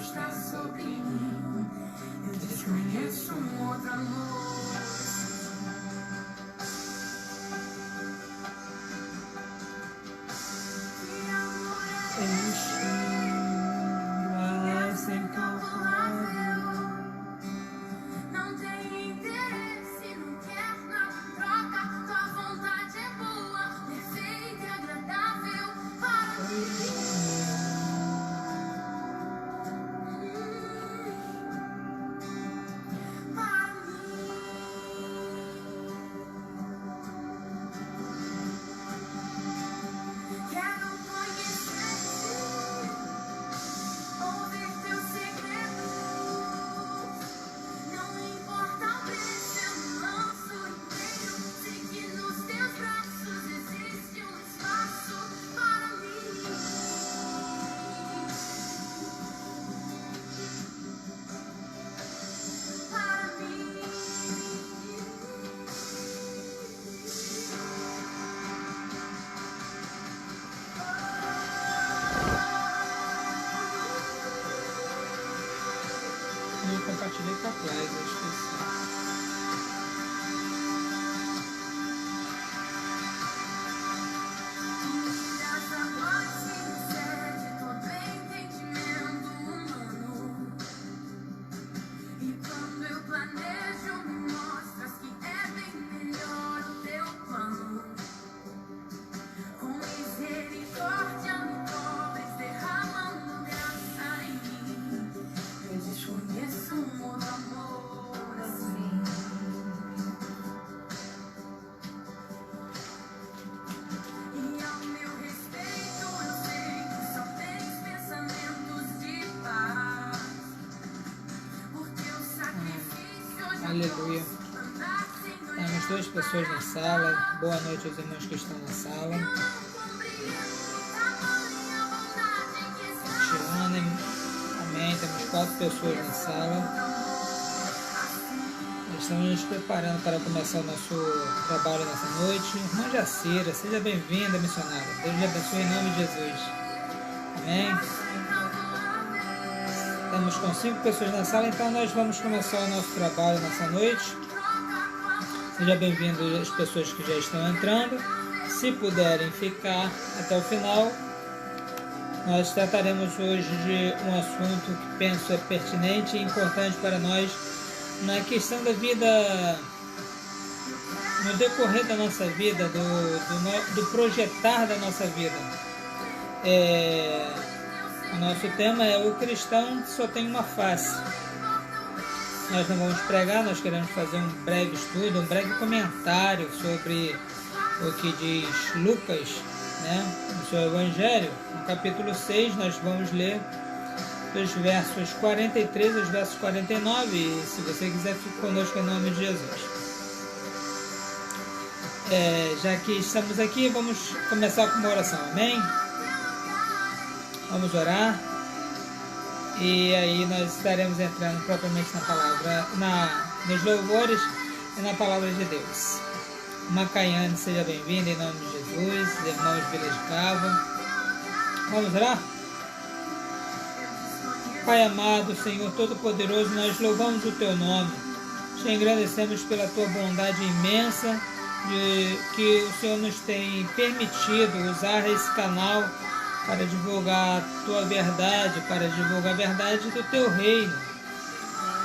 está sobre mim. Eu desconheço um outro amor. Enchendo-a sem calcável. Não tem interesse, não quer nada em troca. Tua vontade é boa, perfeita e agradável para mim. Quero conhecer-te, ouvir teus segredos. Não importa o preço, eu me lanço inteiro. Sei que nos teus braços existe um espaço para mim. Para mim. Eu compartilhei com a Cláudia, eu esqueci. Tiras a voz que excede todo entendimento humano. E quando eu planejo, me mostras que é bem melhor o teu plano. Com misericórdia me cobres, derramando graça em mim. Eu desconheço um outro amor assim. E ao meu respeito, eu sei que só tens pensamentos de paz. Por teu sacrifício, hoje eu Aleluia. posso andar sem olhar. Temos 2 pessoas na sala. Boa noite aos irmãos que estão na sala. Eu não compreendo tamanha bondade que está Tiana, amém. Temos 4 pessoas na sala. Estamos nos preparando para começar o nosso trabalho nessa noite. Irmã Jacira, seja bem-vinda, missionária. Deus lhe abençoe em nome de Jesus. Amém. Estamos com 5 pessoas na sala, então nós vamos começar o nosso trabalho nessa noite. Seja bem-vindo as pessoas que já estão entrando. Se puderem ficar até o final, nós trataremos hoje de um assunto que penso é pertinente e importante para nós na questão da vida, no decorrer da nossa vida, do projetar da nossa vida. O nosso tema é: o cristão só tem uma face. Nós não vamos pregar, nós queremos fazer um breve estudo, um breve comentário sobre o que diz Lucas, né, no seu Evangelho. No capítulo 6, nós vamos ler dos versos 43 aos versos 49, e se você quiser, fique conosco em nome de Jesus. Já que estamos aqui, vamos começar com uma oração, amém? Vamos orar, e aí nós estaremos entrando propriamente na palavra, nos louvores e na palavra de Deus. Macaiane, seja bem-vinda em nome de Jesus, irmãos Vila de Cava. Vamos orar? Pai amado, Senhor Todo-Poderoso, nós louvamos o Teu nome, te agradecemos pela Tua bondade imensa, de que o Senhor nos tem permitido usar esse canal para divulgar a Tua verdade, para divulgar a verdade do Teu reino,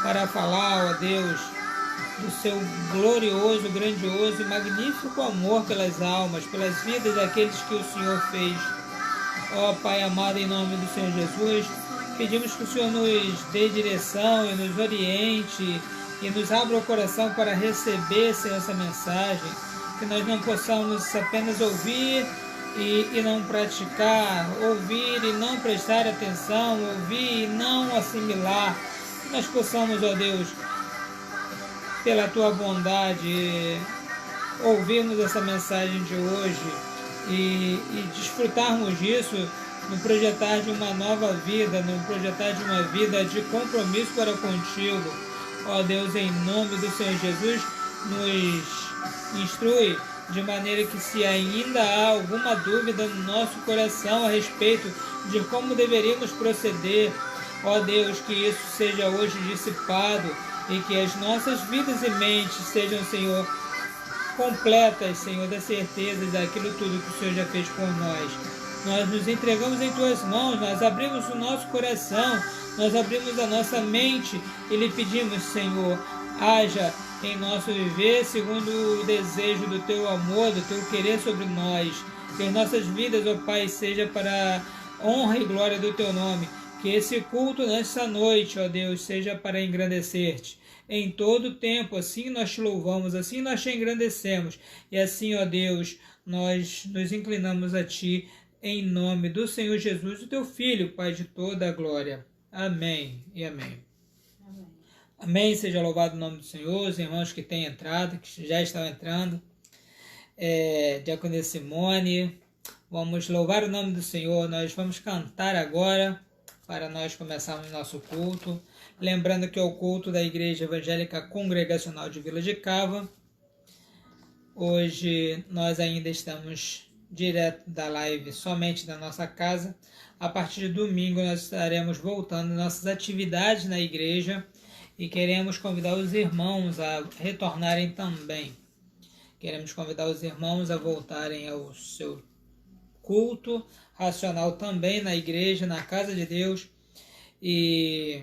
para falar, ó Deus, do Seu glorioso, grandioso e magnífico amor pelas almas, pelas vidas daqueles que o Senhor fez. Ó Pai amado, em nome do Senhor Jesus, pedimos que o Senhor nos dê direção e nos oriente e nos abra o coração para receber, Senhor, essa mensagem, que nós não possamos apenas ouvir e não praticar, ouvir e não prestar atenção, ouvir e não assimilar, que nós possamos, ó Deus, pela Tua bondade, ouvirmos essa mensagem de hoje e desfrutarmos disso no projetar de uma nova vida, no projetar de uma vida de compromisso para contigo. Ó Deus, em nome do Senhor Jesus, nos instrui de maneira que, se ainda há alguma dúvida no nosso coração a respeito de como deveríamos proceder, Ó Deus, que isso seja hoje dissipado e que as nossas vidas e mentes sejam, Senhor, completas, Senhor, das certezas daquilo tudo que o Senhor já fez por nós. Nós nos entregamos em Tuas mãos, nós abrimos o nosso coração, nós abrimos a nossa mente e lhe pedimos, Senhor, haja em nosso viver segundo o desejo do Teu amor, do Teu querer sobre nós. Que as nossas vidas, ó Pai, seja para a honra e glória do Teu nome. Que esse culto nessa noite, ó Deus, seja para engrandecer-te. Em todo tempo, assim nós te louvamos, assim nós te engrandecemos. E assim, ó Deus, nós nos inclinamos a Ti, em nome do Senhor Jesus, o Teu Filho, Pai de toda a glória. Amém e amém. Amém. Amém, seja louvado o nome do Senhor, os irmãos que têm entrado, que já estão entrando. Diaconia Simone, vamos louvar o nome do Senhor, nós vamos cantar agora, para nós começarmos nosso culto. Lembrando que é o culto da Igreja Evangélica Congregacional de Vila de Cava. Hoje nós ainda estamos direto da live somente da nossa casa. A partir de domingo nós estaremos voltando nossas atividades na igreja e queremos convidar os irmãos a retornarem também. Queremos convidar os irmãos a voltarem ao seu culto racional também na igreja, na casa de Deus. E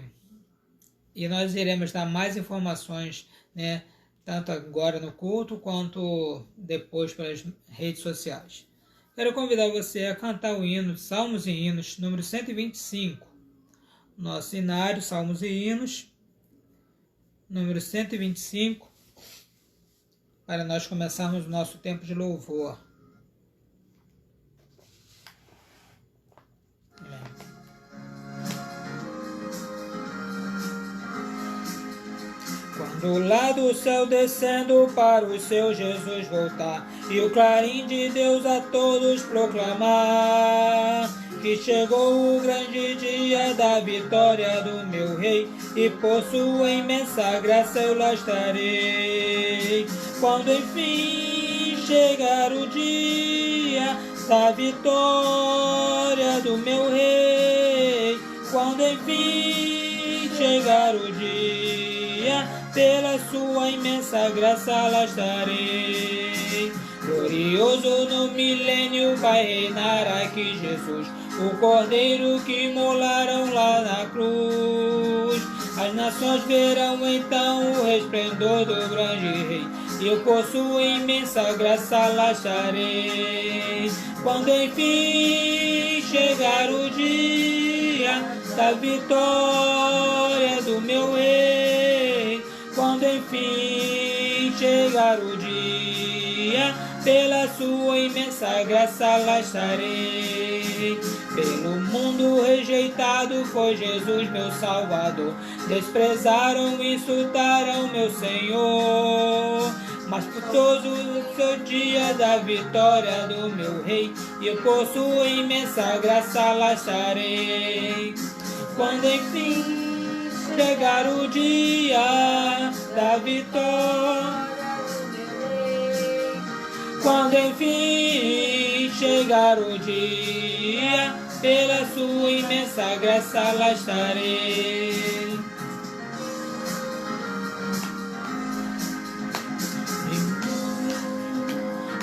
nós iremos dar mais informações, né, tanto agora no culto quanto depois pelas redes sociais. Quero convidar você a cantar o hino Salmos e Hinos, número 125. Nosso hinário, Salmos e Hinos, número 125, para nós começarmos o nosso tempo de louvor. Quando lá do céu descendo para o seu Jesus voltar, e o clarim de Deus a todos proclamar, que chegou o grande dia da vitória do meu Rei, e por sua imensa graça eu lá estarei. Quando enfim chegar o dia da vitória do meu Rei, quando enfim chegar o dia, pela sua imensa graça lá estarei. Glorioso no milênio vai reinar aqui Jesus, o Cordeiro que molaram lá na cruz. As nações verão então o resplendor do grande Rei, e eu por sua imensa graça lá estarei. Quando enfim chegar o dia da vitória do meu Rei, quando enfim chegar o dia, pela sua imensa graça lá estarei. Pelo mundo rejeitado foi Jesus meu Salvador, desprezaram e insultaram meu Senhor. Mas por todo o seu dia da vitória do meu Rei, eu por sua imensa graça lá estarei. Quando enfim chegar o dia da vitória, quando enfim chegar o dia, pela sua imensa graça lá estarei.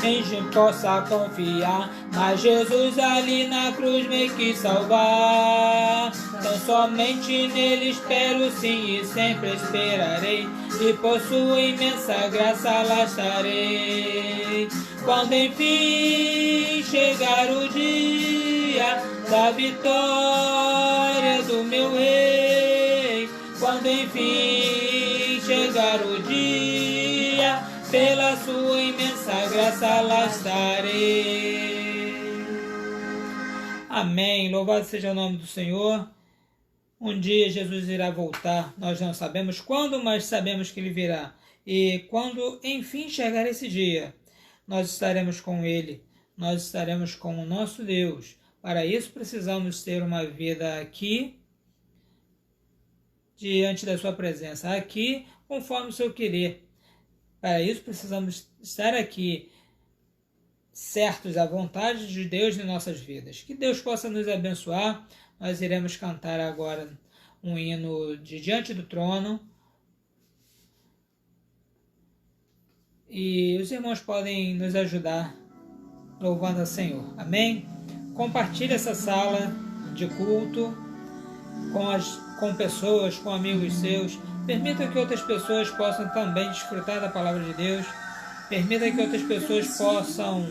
Em quem possa confiar, mas Jesus ali na cruz me quis salvar. Então somente nele espero sim e sempre esperarei, e por sua imensa graça lá estarei. Quando enfim chegar o dia da vitória do meu Rei, quando enfim chegar o dia, pela sua imensa graça lá estarei. Amém. Louvado seja o nome do Senhor. Um dia Jesus irá voltar. Nós não sabemos quando, mas sabemos que Ele virá. E quando enfim chegar esse dia, nós estaremos com Ele. Nós estaremos com o nosso Deus. Para isso precisamos ter uma vida aqui, diante da sua presença. Aqui, conforme o seu querer. Para isso precisamos estar aqui, certos da vontade de Deus em nossas vidas. Que Deus possa nos abençoar. Nós iremos cantar agora um hino de Diante do Trono. E os irmãos podem nos ajudar louvando ao Senhor. Amém? Compartilhe essa sala de culto com pessoas, com amigos seus. Permita que outras pessoas possam também desfrutar da palavra de Deus. Permita que outras pessoas possam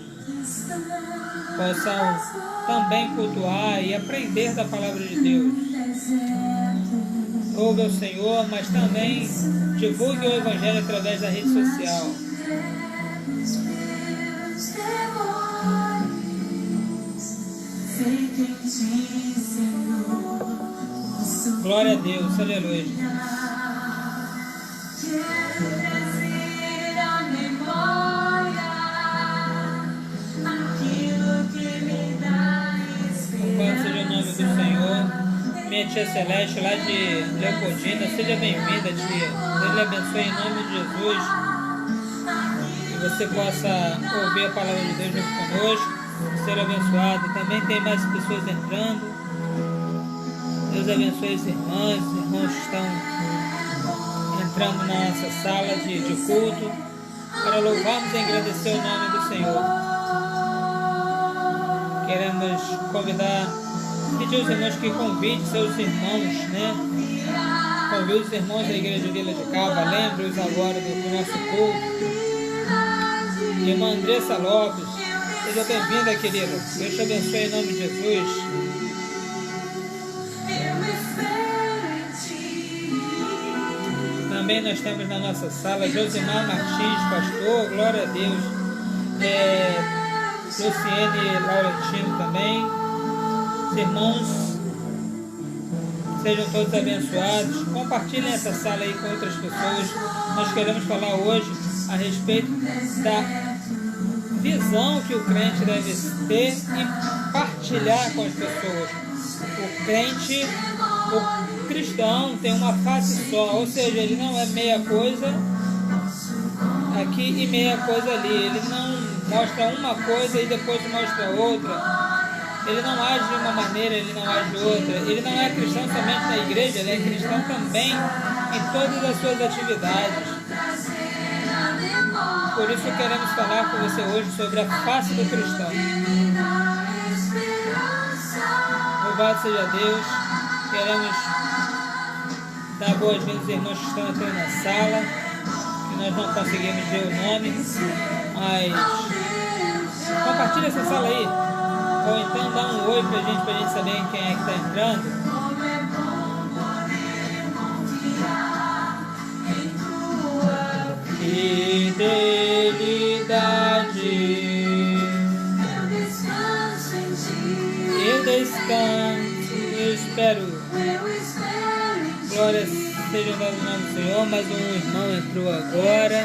também cultuar e aprender da palavra de Deus. Louve ao Senhor, mas também divulgue o Evangelho através da rede social. Glória a Deus, aleluia. Louvado seja o nome do Senhor. Minha tia Celeste, lá de Leopoldina, seja bem-vinda, tia. Deus lhe abençoe em nome de Jesus. Que você possa ouvir a palavra de Deus junto conosco, ser abençoado. Também tem mais pessoas entrando. Deus abençoe as irmãs, os irmãos que estão entrando na nossa sala de culto, para louvarmos e agradecer o nome do Senhor. Queremos pedir aos irmãos que convidem seus irmãos, né? Convide os irmãos da Igreja Vila de Cava, lembre-os agora do nosso culto. Irmã Andressa Lopes, seja bem-vinda, querida. Deus te abençoe em nome de Jesus. Também nós temos na nossa sala Josimar Martins, pastor, glória a Deus. Luciene Laurentino também. Os irmãos, sejam todos abençoados. Compartilhem essa sala aí com outras pessoas. Nós queremos falar hoje a respeito da visão que o crente deve ter e partilhar com as pessoas. O cristão tem uma face só, ou seja, ele não é meia coisa aqui e meia coisa ali. Ele não mostra uma coisa e depois mostra outra. Ele não age de uma maneira, ele não age de outra. Ele não é cristão somente na igreja, ele é cristão também em todas as suas atividades. Por isso queremos falar com você hoje sobre a face do cristão. Louvado seja Deus. Queremos dar boas-vindas aos irmãos que estão entrando na sala, que nós não conseguimos ver o nome, mas compartilha essa sala aí, ou então dá um oi pra gente saber quem é que está entrando. Fidelidade, eu descanso, eu espero. Glória seja dada no nome do Senhor. Mais um irmão entrou agora.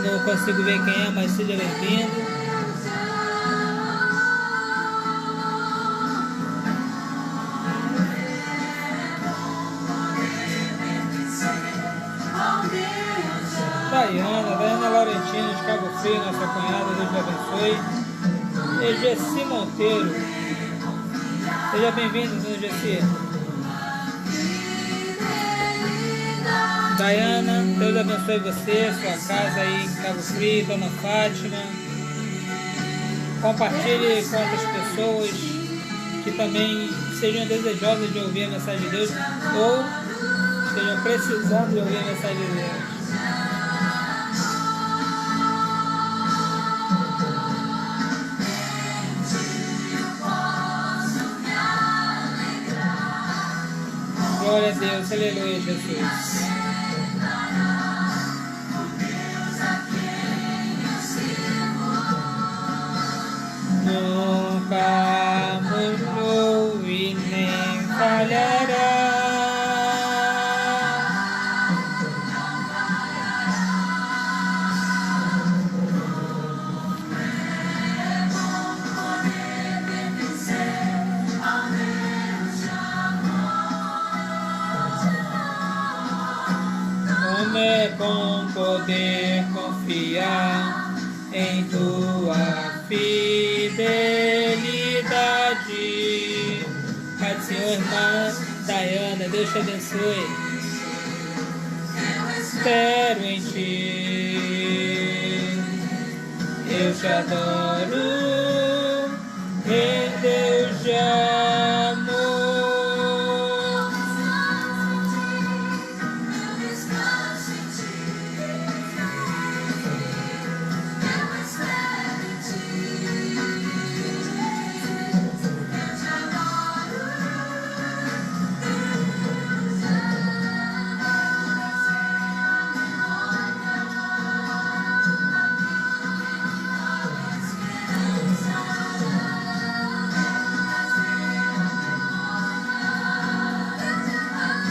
Não consigo ver quem é, mas seja bem-vindo. Daiana Laurentino de Cabo Frio, nossa cunhada, Deus te abençoe. Egeci Monteiro, seja bem-vindo, dona Egeci. Daiana, Deus abençoe você, sua casa aí em Cabo Frio, dona Fátima. Compartilhe com outras pessoas que também sejam desejosas de ouvir a mensagem de Deus ou estejam precisando de ouvir a mensagem de Deus. Glória a Deus, aleluia, Jesus. Nunca mudou e nem falhará. Como é bom poder confiar em tua fidelidade. Pai do Senhor, irmã Daiana, Deus Deus te abençoe. Espero em ti. Eu te adoro. Deus te amo.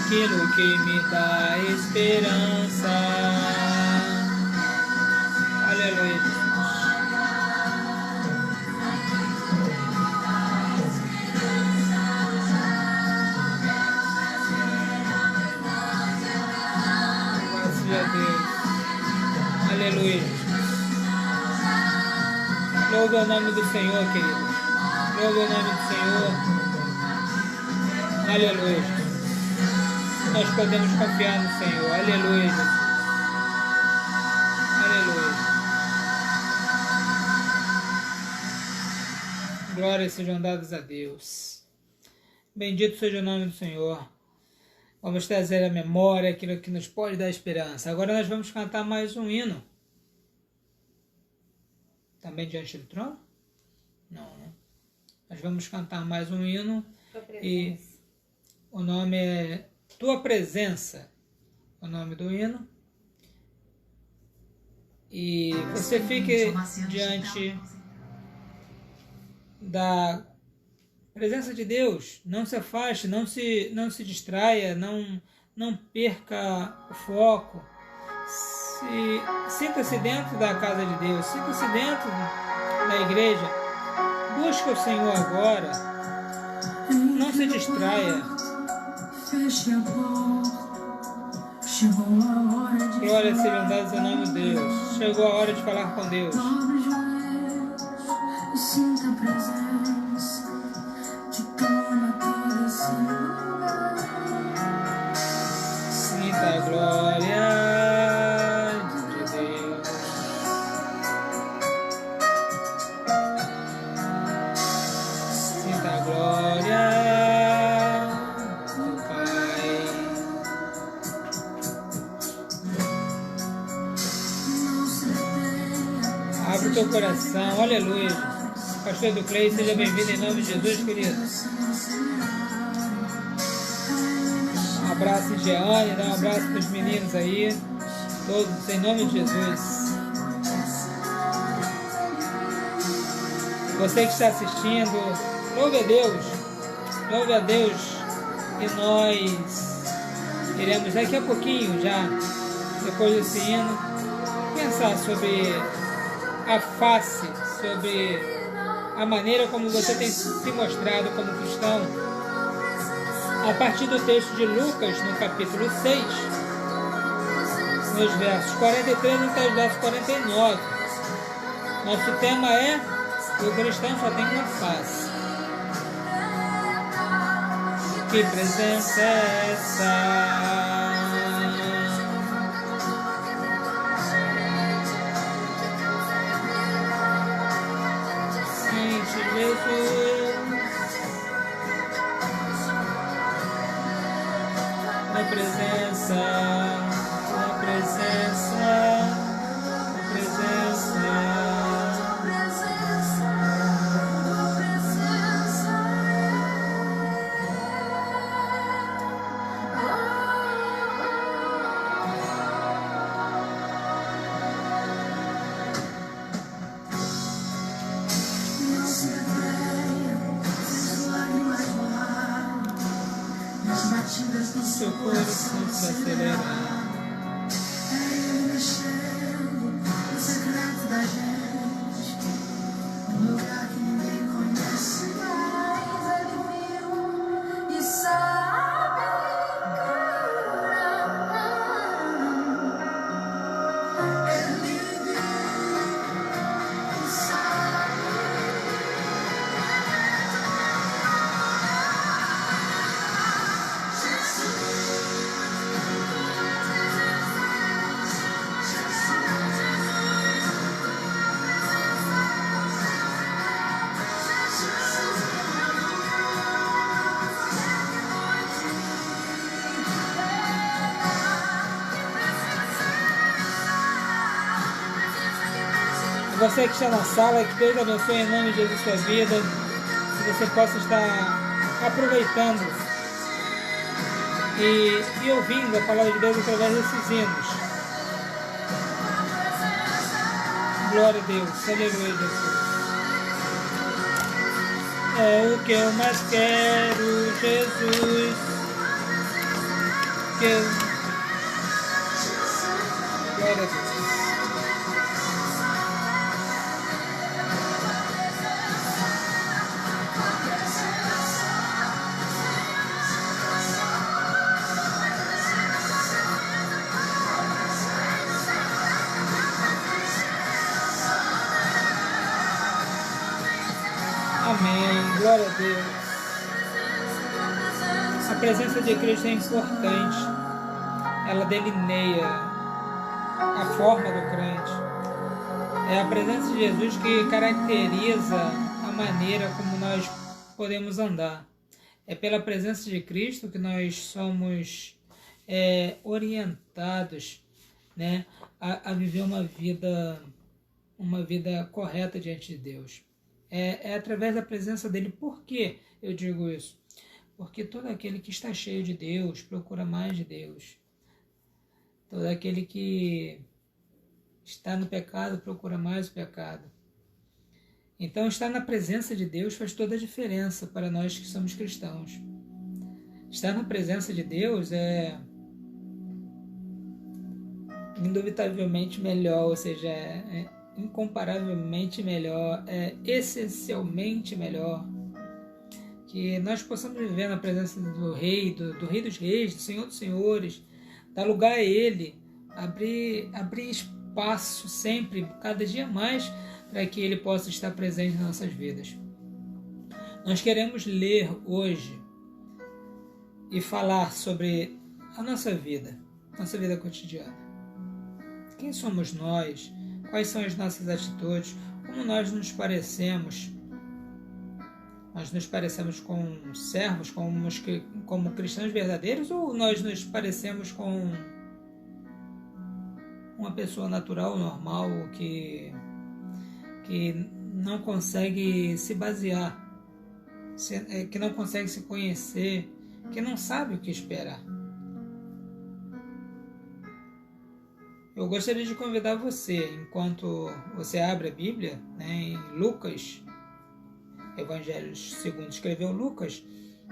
Aquilo que me dá esperança. Aleluia, Jesus. Graças a Deus. Aleluia, Jesus. Louve o nome do Senhor, querido. Louve o nome do Senhor. Aleluia, Jesus. Nós podemos confiar no Senhor. Aleluia, Jesus. Aleluia. Glórias sejam dadas a Deus. Bendito seja o nome do Senhor. Vamos trazer à memória aquilo que nos pode dar esperança. Agora nós vamos cantar mais um hino. Também diante do trono? Não, né? Nós vamos cantar mais um hino. E o nome é Tua Presença, o nome do hino. E você fique diante da presença de Deus. Não se afaste, não se distraia, não perca o foco. Sinta-se dentro da casa de Deus, sinta-se dentro da igreja. Busque o Senhor agora. Não se distraia. Feche a porta, chegou a hora de Glória sejam dadas ao nome de Deus. Chegou a hora de falar com Deus. Dobre os joelhos e sinta a presença de toma todo esse lugar. Sinta a glória de Deus. Sinta a glória. Abre o teu coração, aleluia. Pastor do Clay, seja bem-vindo em nome de Jesus, querido. Um abraço em Jeane, dá um abraço para os meninos aí, todos em nome de Jesus. Você que está assistindo, louve a Deus, e nós iremos daqui a pouquinho já, depois desse hino, pensar sobre a face, sobre a maneira como você tem se mostrado como cristão, a partir do texto de Lucas, no capítulo 6, nos versos 43 até os versos 49. Nosso tema é: o cristão só tem uma face. Que presença é essa? Jesus, na presença, na presença, na presença. Seu coração se acelerar. É ele mexendo no secreto da gente, num lugar que ninguém conhece, mas ele viu e sabe curar. Ele viu e sabe. Jesus. Você que está na sala, que Deus abençoe em nome de Jesus sua vida, que você possa estar aproveitando e ouvindo a palavra de Deus através desses hinos. Glória a Deus, aleluia, Jesus. É o que eu mais quero, Jesus. Glória a Deus. Amém, glória a Deus. A presença de Cristo é importante, ela delineia a forma do crente. É a presença de Jesus que caracteriza a maneira como nós podemos andar. É pela presença de Cristo que nós somos orientados, né, a viver uma vida correta diante de Deus. É através da presença dele. Por que eu digo isso? Porque todo aquele que está cheio de Deus procura mais de Deus. Todo aquele que está no pecado procura mais o pecado. Então, estar na presença de Deus faz toda a diferença para nós que somos cristãos. Estar na presença de Deus é indubitavelmente melhor, ou seja, é incomparavelmente melhor, é essencialmente melhor. Que nós possamos viver na presença do Rei, do Rei dos Reis, do Senhor dos Senhores, dar lugar a Ele, abrir espaço sempre, cada dia mais, para que Ele possa estar presente nas nossas vidas. Nós queremos ler hoje e falar sobre a nossa vida cotidiana. Quem somos nós? Quais são as nossas atitudes? Como nós nos parecemos? Nós nos parecemos com servos, como cristãos verdadeiros, ou nós nos parecemos com uma pessoa natural, normal, que não consegue se basear, que não consegue se conhecer, que não sabe o que esperar? Eu gostaria de convidar você, enquanto você abre a Bíblia, né, em Lucas, Evangelho segundo escreveu Lucas,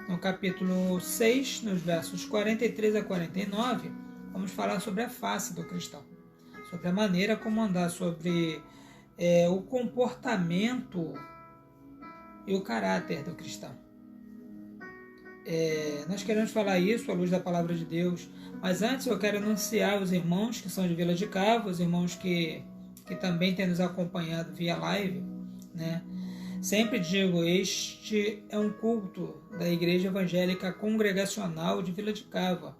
no capítulo 6, nos versos 43 a 49, vamos falar sobre a face do cristão, sobre a maneira como andar, sobre o comportamento e o caráter do cristão. Nós queremos falar isso à luz da palavra de Deus, mas antes eu quero anunciar os irmãos que são de Vila de Cava, os irmãos que também têm nos acompanhado via live, né? Sempre digo, este é um culto da Igreja Evangélica Congregacional de Vila de Cava,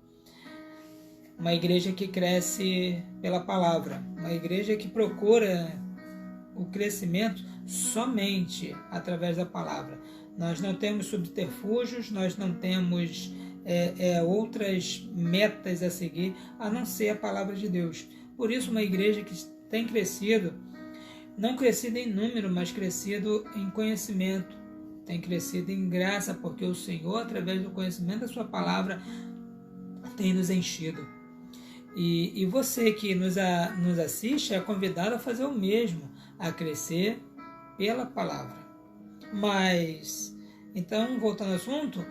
uma igreja que cresce pela palavra, uma igreja que procura o crescimento somente através da palavra. Nós não temos subterfúgios, nós não temos outras metas a seguir, a não ser a palavra de Deus. Por isso, uma igreja que tem crescido, não crescido em número, mas crescido em conhecimento, tem crescido em graça, porque o Senhor, através do conhecimento da sua palavra, tem nos enchido. E você que nos assiste é convidado a fazer o mesmo, a crescer pela palavra. Mas, então, voltando ao assunto,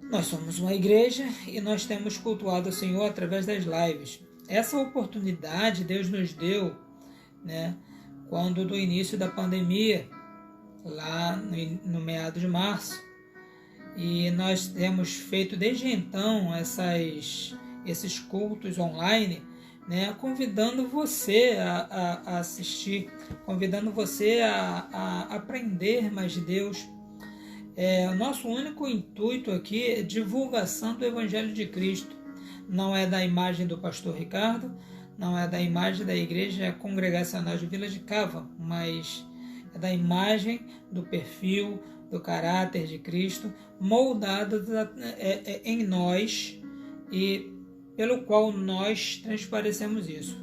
nós somos uma igreja e nós temos cultuado o Senhor através das lives. Essa oportunidade Deus nos deu, né, quando do início da pandemia, lá no meado de março. E nós temos feito desde então esses cultos online, né, convidando você a assistir, convidando você a aprender mais de Deus. O nosso único intuito aqui é divulgação do Evangelho de Cristo. Não é da imagem do pastor Ricardo, não é da imagem da Igreja Congregacional de Vila de Cava, mas é da imagem, do perfil, do caráter de Cristo, moldado em nós e pelo qual nós transparecemos isso.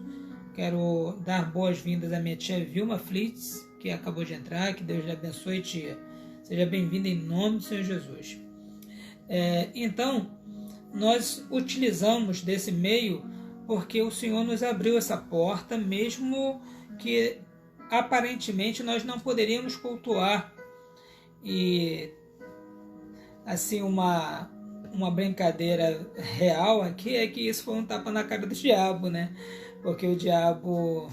Quero dar boas-vindas à minha tia Vilma Flitz, que acabou de entrar. Que Deus lhe abençoe, tia. Seja bem-vinda em nome do Senhor Jesus. Então, nós utilizamos desse meio porque o Senhor nos abriu essa porta, mesmo que aparentemente nós não poderíamos cultuar. E assim, uma brincadeira real aqui é que isso foi um tapa na cara do diabo, né? Porque o diabo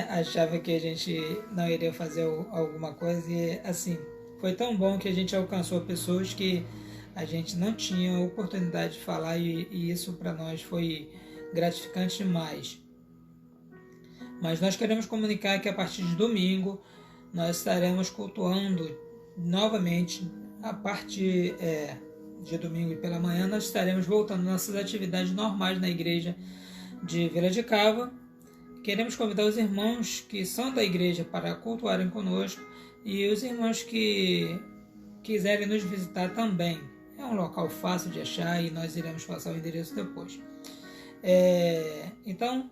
achava que a gente não iria fazer alguma coisa, e assim, foi tão bom que a gente alcançou pessoas que a gente não tinha oportunidade de falar, e isso para nós foi gratificante demais. Mas nós queremos comunicar que a partir de domingo nós estaremos cultuando novamente. A partir de domingo e pela manhã nós estaremos voltando às nossas atividades normais na igreja de Vila de Cava. Queremos convidar os irmãos que são da igreja para cultuarem conosco, e os irmãos que quiserem nos visitar também. É um local fácil de achar e nós iremos passar o endereço depois. Então,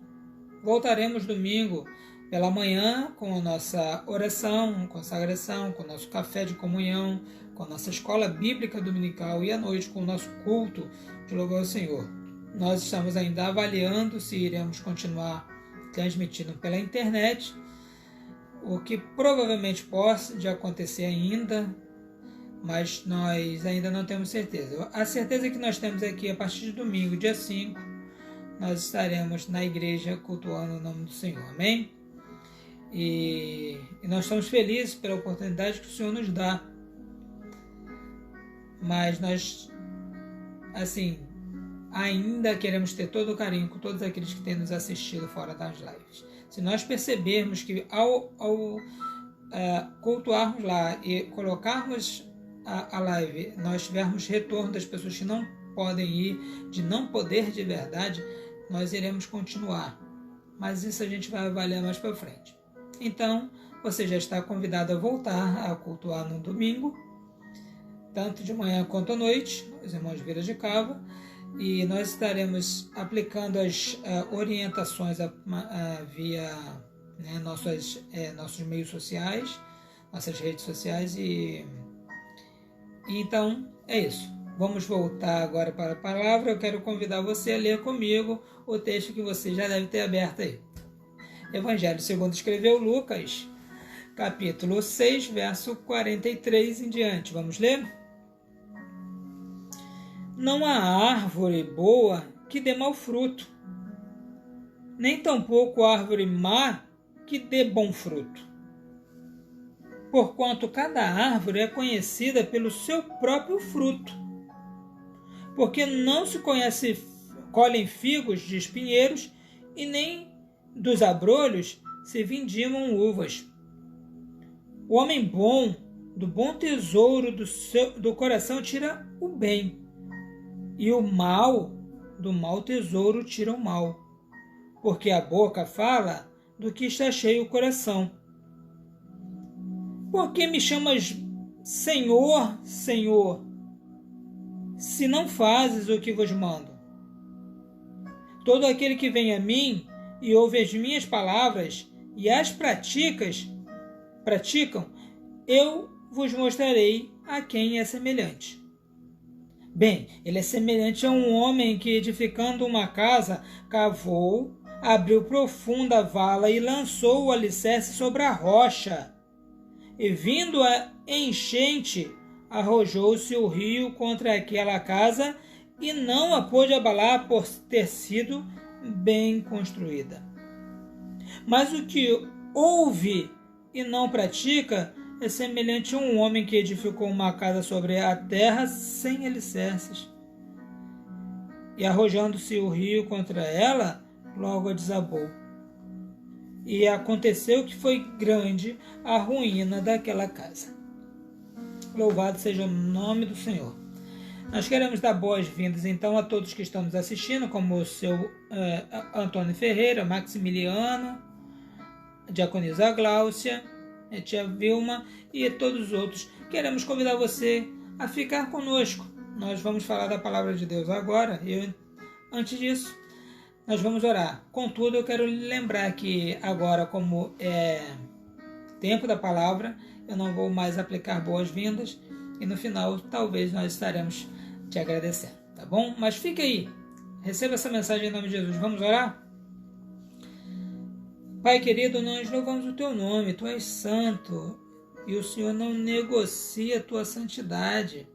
voltaremos domingo pela manhã com a nossa oração, consagração, com o nosso café de comunhão, com a nossa escola bíblica dominical, e à noite com o nosso culto de louvor ao Senhor. Nós estamos ainda avaliando se iremos continuar transmitindo pela internet, o que provavelmente pode acontecer ainda, mas nós ainda não temos certeza. A certeza que nós temos é que a partir de domingo, dia 5, nós estaremos na igreja cultuando o nome do Senhor. Amém? E nós estamos felizes pela oportunidade que o Senhor nos dá. Mas nós, assim, ainda queremos ter todo o carinho com todos aqueles que têm nos assistido fora das lives. Se nós percebermos que ao cultuarmos lá e colocarmos a live, nós tivermos retorno das pessoas que não podem ir, de não poder de verdade, nós iremos continuar. Mas isso a gente vai avaliar mais para frente. Então, você já está convidado a voltar a cultuar no domingo, tanto de manhã quanto à noite, os irmãos de Vila de Cava, e nós estaremos aplicando as orientações via nossos meios sociais, nossas redes sociais, e então é isso. Vamos voltar agora para a palavra. Eu quero convidar você a ler comigo o texto que você já deve ter aberto aí. Evangelho segundo escreveu Lucas, capítulo 6, verso 43 em diante. Vamos ler? Não há árvore boa que dê mau fruto, nem tampouco árvore má que dê bom fruto. Porquanto cada árvore é conhecida pelo seu próprio fruto. Porque não se colhem figos de espinheiros, e nem dos abrolhos se vindimam uvas. O homem bom, do bom tesouro do coração tira o bem, e o mal, do mau tesouro tira o mal. Porque a boca fala do que está cheio o coração. Por que me chamas Senhor, Senhor, se não fazes o que vos mando? Todo aquele que vem a mim e ouve as minhas palavras e as praticam, eu vos mostrarei a quem é semelhante. Bem, ele é semelhante a um homem que, edificando uma casa, cavou, abriu profunda vala e lançou o alicerce sobre a rocha. E vindo a enchente, arrojou-se o rio contra aquela casa e não a pôde abalar por ter sido bem construída. Mas o que ouve e não pratica é semelhante a um homem que edificou uma casa sobre a terra sem alicerces. E arrojando-se o rio contra ela, logo a desabou. E aconteceu que foi grande a ruína daquela casa. Louvado seja o nome do Senhor. Nós queremos dar boas-vindas então a todos que estão nos assistindo, como o seu Antônio Ferreira, Maximiliano, Diaconisa Gláucia, tia Vilma e todos os outros. Queremos convidar você a ficar conosco. Nós vamos falar da palavra de Deus agora. Antes disso, nós vamos orar. Contudo, eu quero lhe lembrar que agora, como é tempo da palavra, eu não vou mais aplicar boas-vindas e no final talvez nós estaremos te agradecendo, tá bom? Mas fique aí, receba essa mensagem em nome de Jesus. Vamos orar? Pai querido, nós louvamos o teu nome, tu és santo e o Senhor não negocia a tua santidade.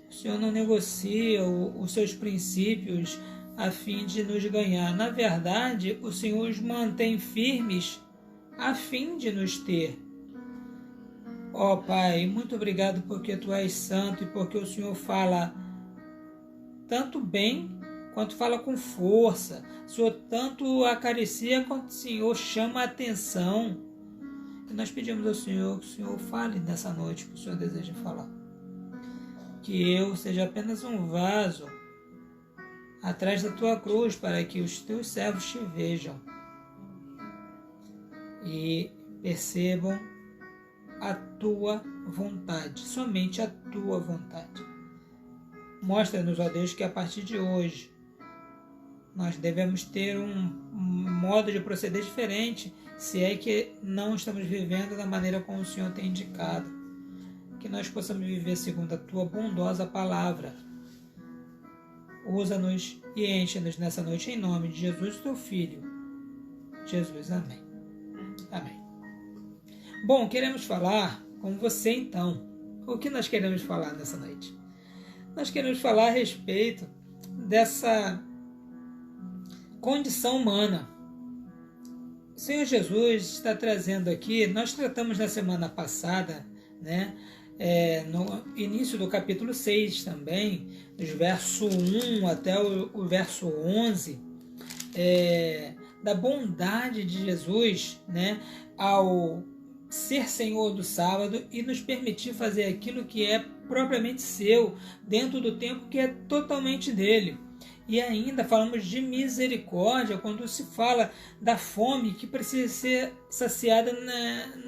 O Senhor não negocia os seus princípios a fim de nos ganhar. Na verdade, o Senhor os mantém firmes a fim de nos ter. Ó Pai, muito obrigado porque tu és santo e porque o Senhor fala tanto bem quanto fala com força. O Senhor tanto acaricia quanto o Senhor chama a atenção. E nós pedimos ao Senhor que o Senhor fale nessa noite que o Senhor deseja falar. Que eu seja apenas um vaso atrás da tua cruz para que os teus servos te vejam e percebam a tua vontade, somente a tua vontade. Mostra-nos, ó Deus, que a partir de hoje nós devemos ter um modo de proceder diferente, se é que não estamos vivendo da maneira como o Senhor tem indicado. Que nós possamos viver segundo a tua bondosa palavra. Usa-nos e enche-nos nessa noite em nome de Jesus, teu Filho. Jesus, amém. Amém. Bom, queremos falar com você então. O que nós queremos falar nessa noite? Nós queremos falar a respeito dessa condição humana. O Senhor Jesus está trazendo aqui, nós tratamos na semana passada, né? No início do capítulo 6 também, dos verso 1 até o verso 11, da bondade de Jesus, né, ao ser Senhor do sábado e nos permitir fazer aquilo que é propriamente seu, dentro do tempo que é totalmente dele. E ainda falamos de misericórdia quando se fala da fome que precisa ser saciada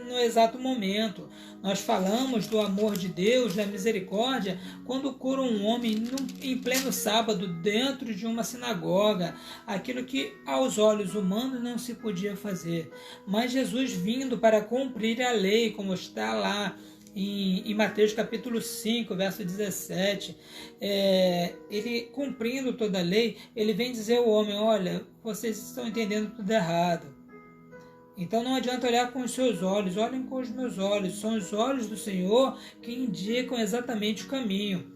no exato momento. Nós falamos do amor de Deus, da misericórdia, quando cura um homem em pleno sábado dentro de uma sinagoga, aquilo que aos olhos humanos não se podia fazer. Mas Jesus vindo para cumprir a lei, como está lá em Mateus capítulo 5, verso 17, ele cumprindo toda a lei, ele vem dizer ao homem: olha, vocês estão entendendo tudo errado. Então não adianta olhar com os seus olhos, olhem com os meus olhos. São os olhos do Senhor que indicam exatamente o caminho.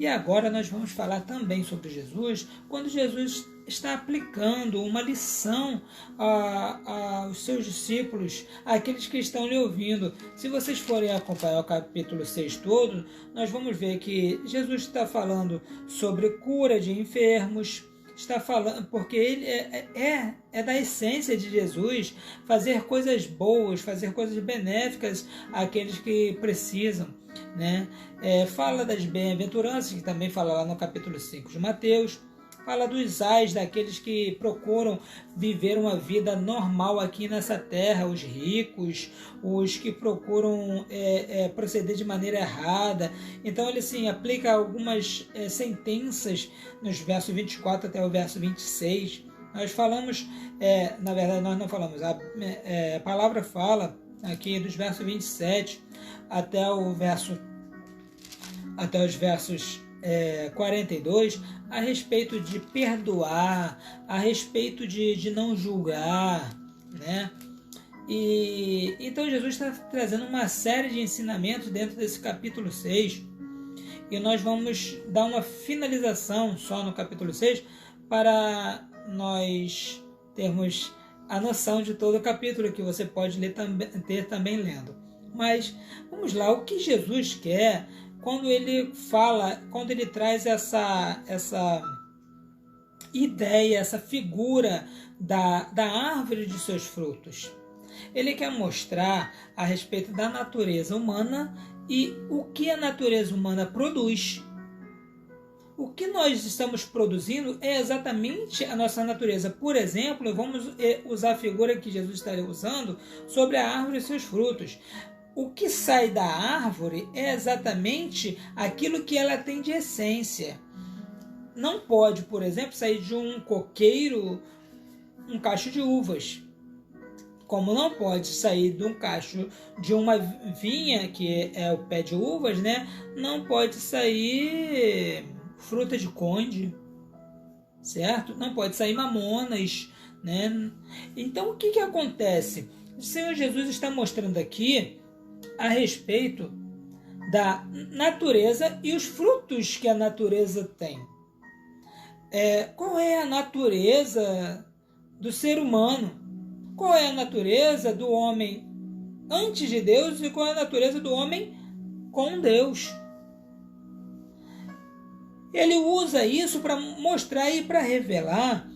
E agora nós vamos falar também sobre Jesus, quando Jesus está aplicando uma lição aos seus discípulos, àqueles que estão lhe ouvindo. Se vocês forem acompanhar o capítulo 6 todo, nós vamos ver que Jesus está falando sobre cura de enfermos, está falando, porque ele é da essência de Jesus fazer coisas boas, fazer coisas benéficas àqueles que precisam, né? Fala das bem-aventuranças, que também fala lá no capítulo 5 de Mateus. Fala dos ais daqueles que procuram viver uma vida normal aqui nessa terra, os ricos, os que procuram proceder de maneira errada. Então ele sim aplica algumas sentenças nos versos 24 até o verso 26. Nós falamos, na verdade nós não falamos, a palavra fala aqui dos versos 27 até os versos 42, a respeito de perdoar, a respeito de não julgar, né? E então Jesus está trazendo uma série de ensinamentos dentro desse capítulo 6, e nós vamos dar uma finalização só no capítulo 6 para nós termos a noção de todo o capítulo, que você pode ter também lendo. Mas vamos lá, o que Jesus quer quando ele fala, quando ele traz essa ideia, essa figura da árvore de seus frutos. Ele quer mostrar a respeito da natureza humana e o que a natureza humana produz. O que nós estamos produzindo é exatamente a nossa natureza. Por exemplo, vamos usar a figura que Jesus estaria usando sobre a árvore e seus frutos. O que sai da árvore é exatamente aquilo que ela tem de essência. não pode, por exemplo, sair de um coqueiro um cacho de uvas. Como não pode sair de um cacho de uma vinha, que é o pé de uvas, né? Não pode sair fruta de conde, certo? Não pode sair mamonas, né? Então, o que acontece? O Senhor Jesus está mostrando aqui a respeito da natureza e os frutos que a natureza tem. Qual é a natureza do ser humano? Qual é a natureza do homem antes de Deus e qual é a natureza do homem com Deus? Ele usa isso para mostrar e para revelar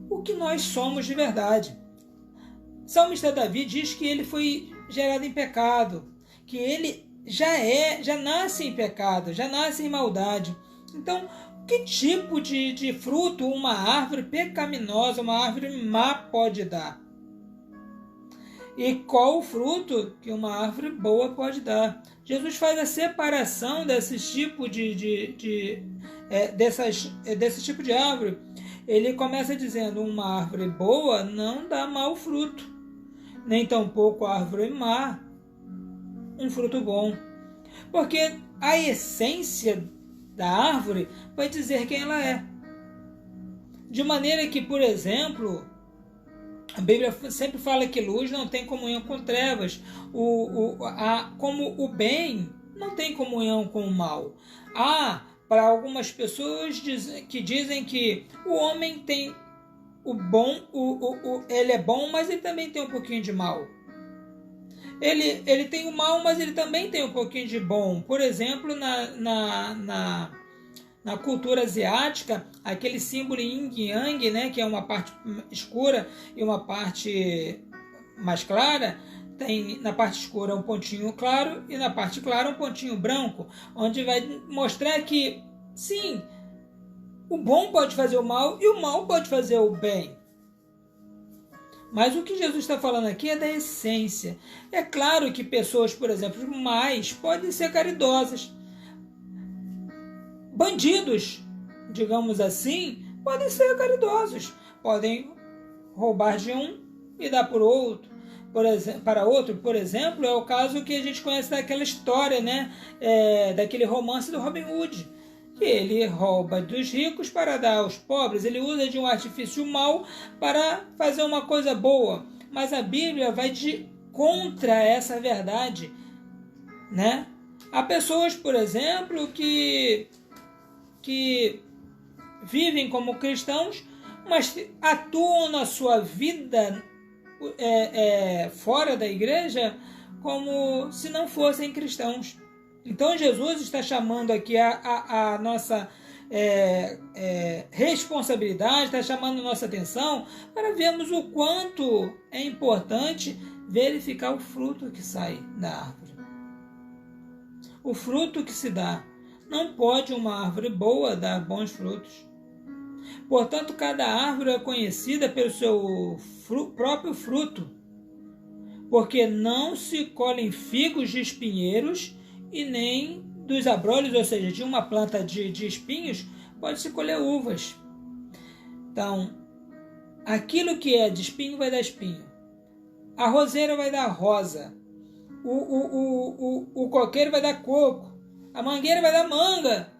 o que nós somos de verdade. O salmista Davi diz que ele foi gerado em pecado, que ele já nasce em pecado, já nasce em maldade. Então, que tipo de fruto uma árvore pecaminosa, uma árvore má pode dar? E qual o fruto que uma árvore boa pode dar? Jesus faz a separação desses tipos desse tipo de árvore. Ele começa dizendo: uma árvore boa não dá mau fruto, nem tampouco a árvore má um fruto bom. Porque a essência da árvore vai dizer quem ela é. De maneira que, por exemplo, a Bíblia sempre fala que luz não tem comunhão com trevas, como o bem não tem comunhão com o mal. Para algumas pessoas que dizem que o homem tem o bom, ele é bom, mas ele também tem um pouquinho de mal. Ele tem o mal, mas ele também tem um pouquinho de bom. Por exemplo, na cultura asiática, aquele símbolo yin e yang, né, que é uma parte escura e uma parte mais clara, tem na parte escura um pontinho claro e na parte clara um pontinho branco, onde vai mostrar que, sim, o bom pode fazer o mal e o mal pode fazer o bem. Mas o que Jesus está falando aqui é da essência. É claro que pessoas, por exemplo, mais podem ser caridosas. Bandidos, digamos assim, podem ser caridosos. Podem roubar de um e dar para outro. Por exemplo, é o caso que a gente conhece daquela história, né? Daquele romance do Robin Hood. Que ele rouba dos ricos para dar aos pobres, ele usa de um artifício mau para fazer uma coisa boa. Mas a Bíblia vai contra essa verdade, né? Há pessoas, por exemplo, que vivem como cristãos, mas atuam na sua vida fora da igreja como se não fossem cristãos. Então Jesus está chamando aqui a nossa responsabilidade, está chamando a nossa atenção para vermos o quanto é importante verificar o fruto que sai da árvore. O fruto que se dá. Não pode uma árvore boa dar bons frutos. Portanto, cada árvore é conhecida pelo seu próprio fruto, porque não se colhem figos de espinheiros e nem dos abrolhos, ou seja, de uma planta de espinhos, pode-se colher uvas. Então, aquilo que é de espinho vai dar espinho. A roseira vai dar rosa. O coqueiro vai dar coco. A mangueira vai dar manga.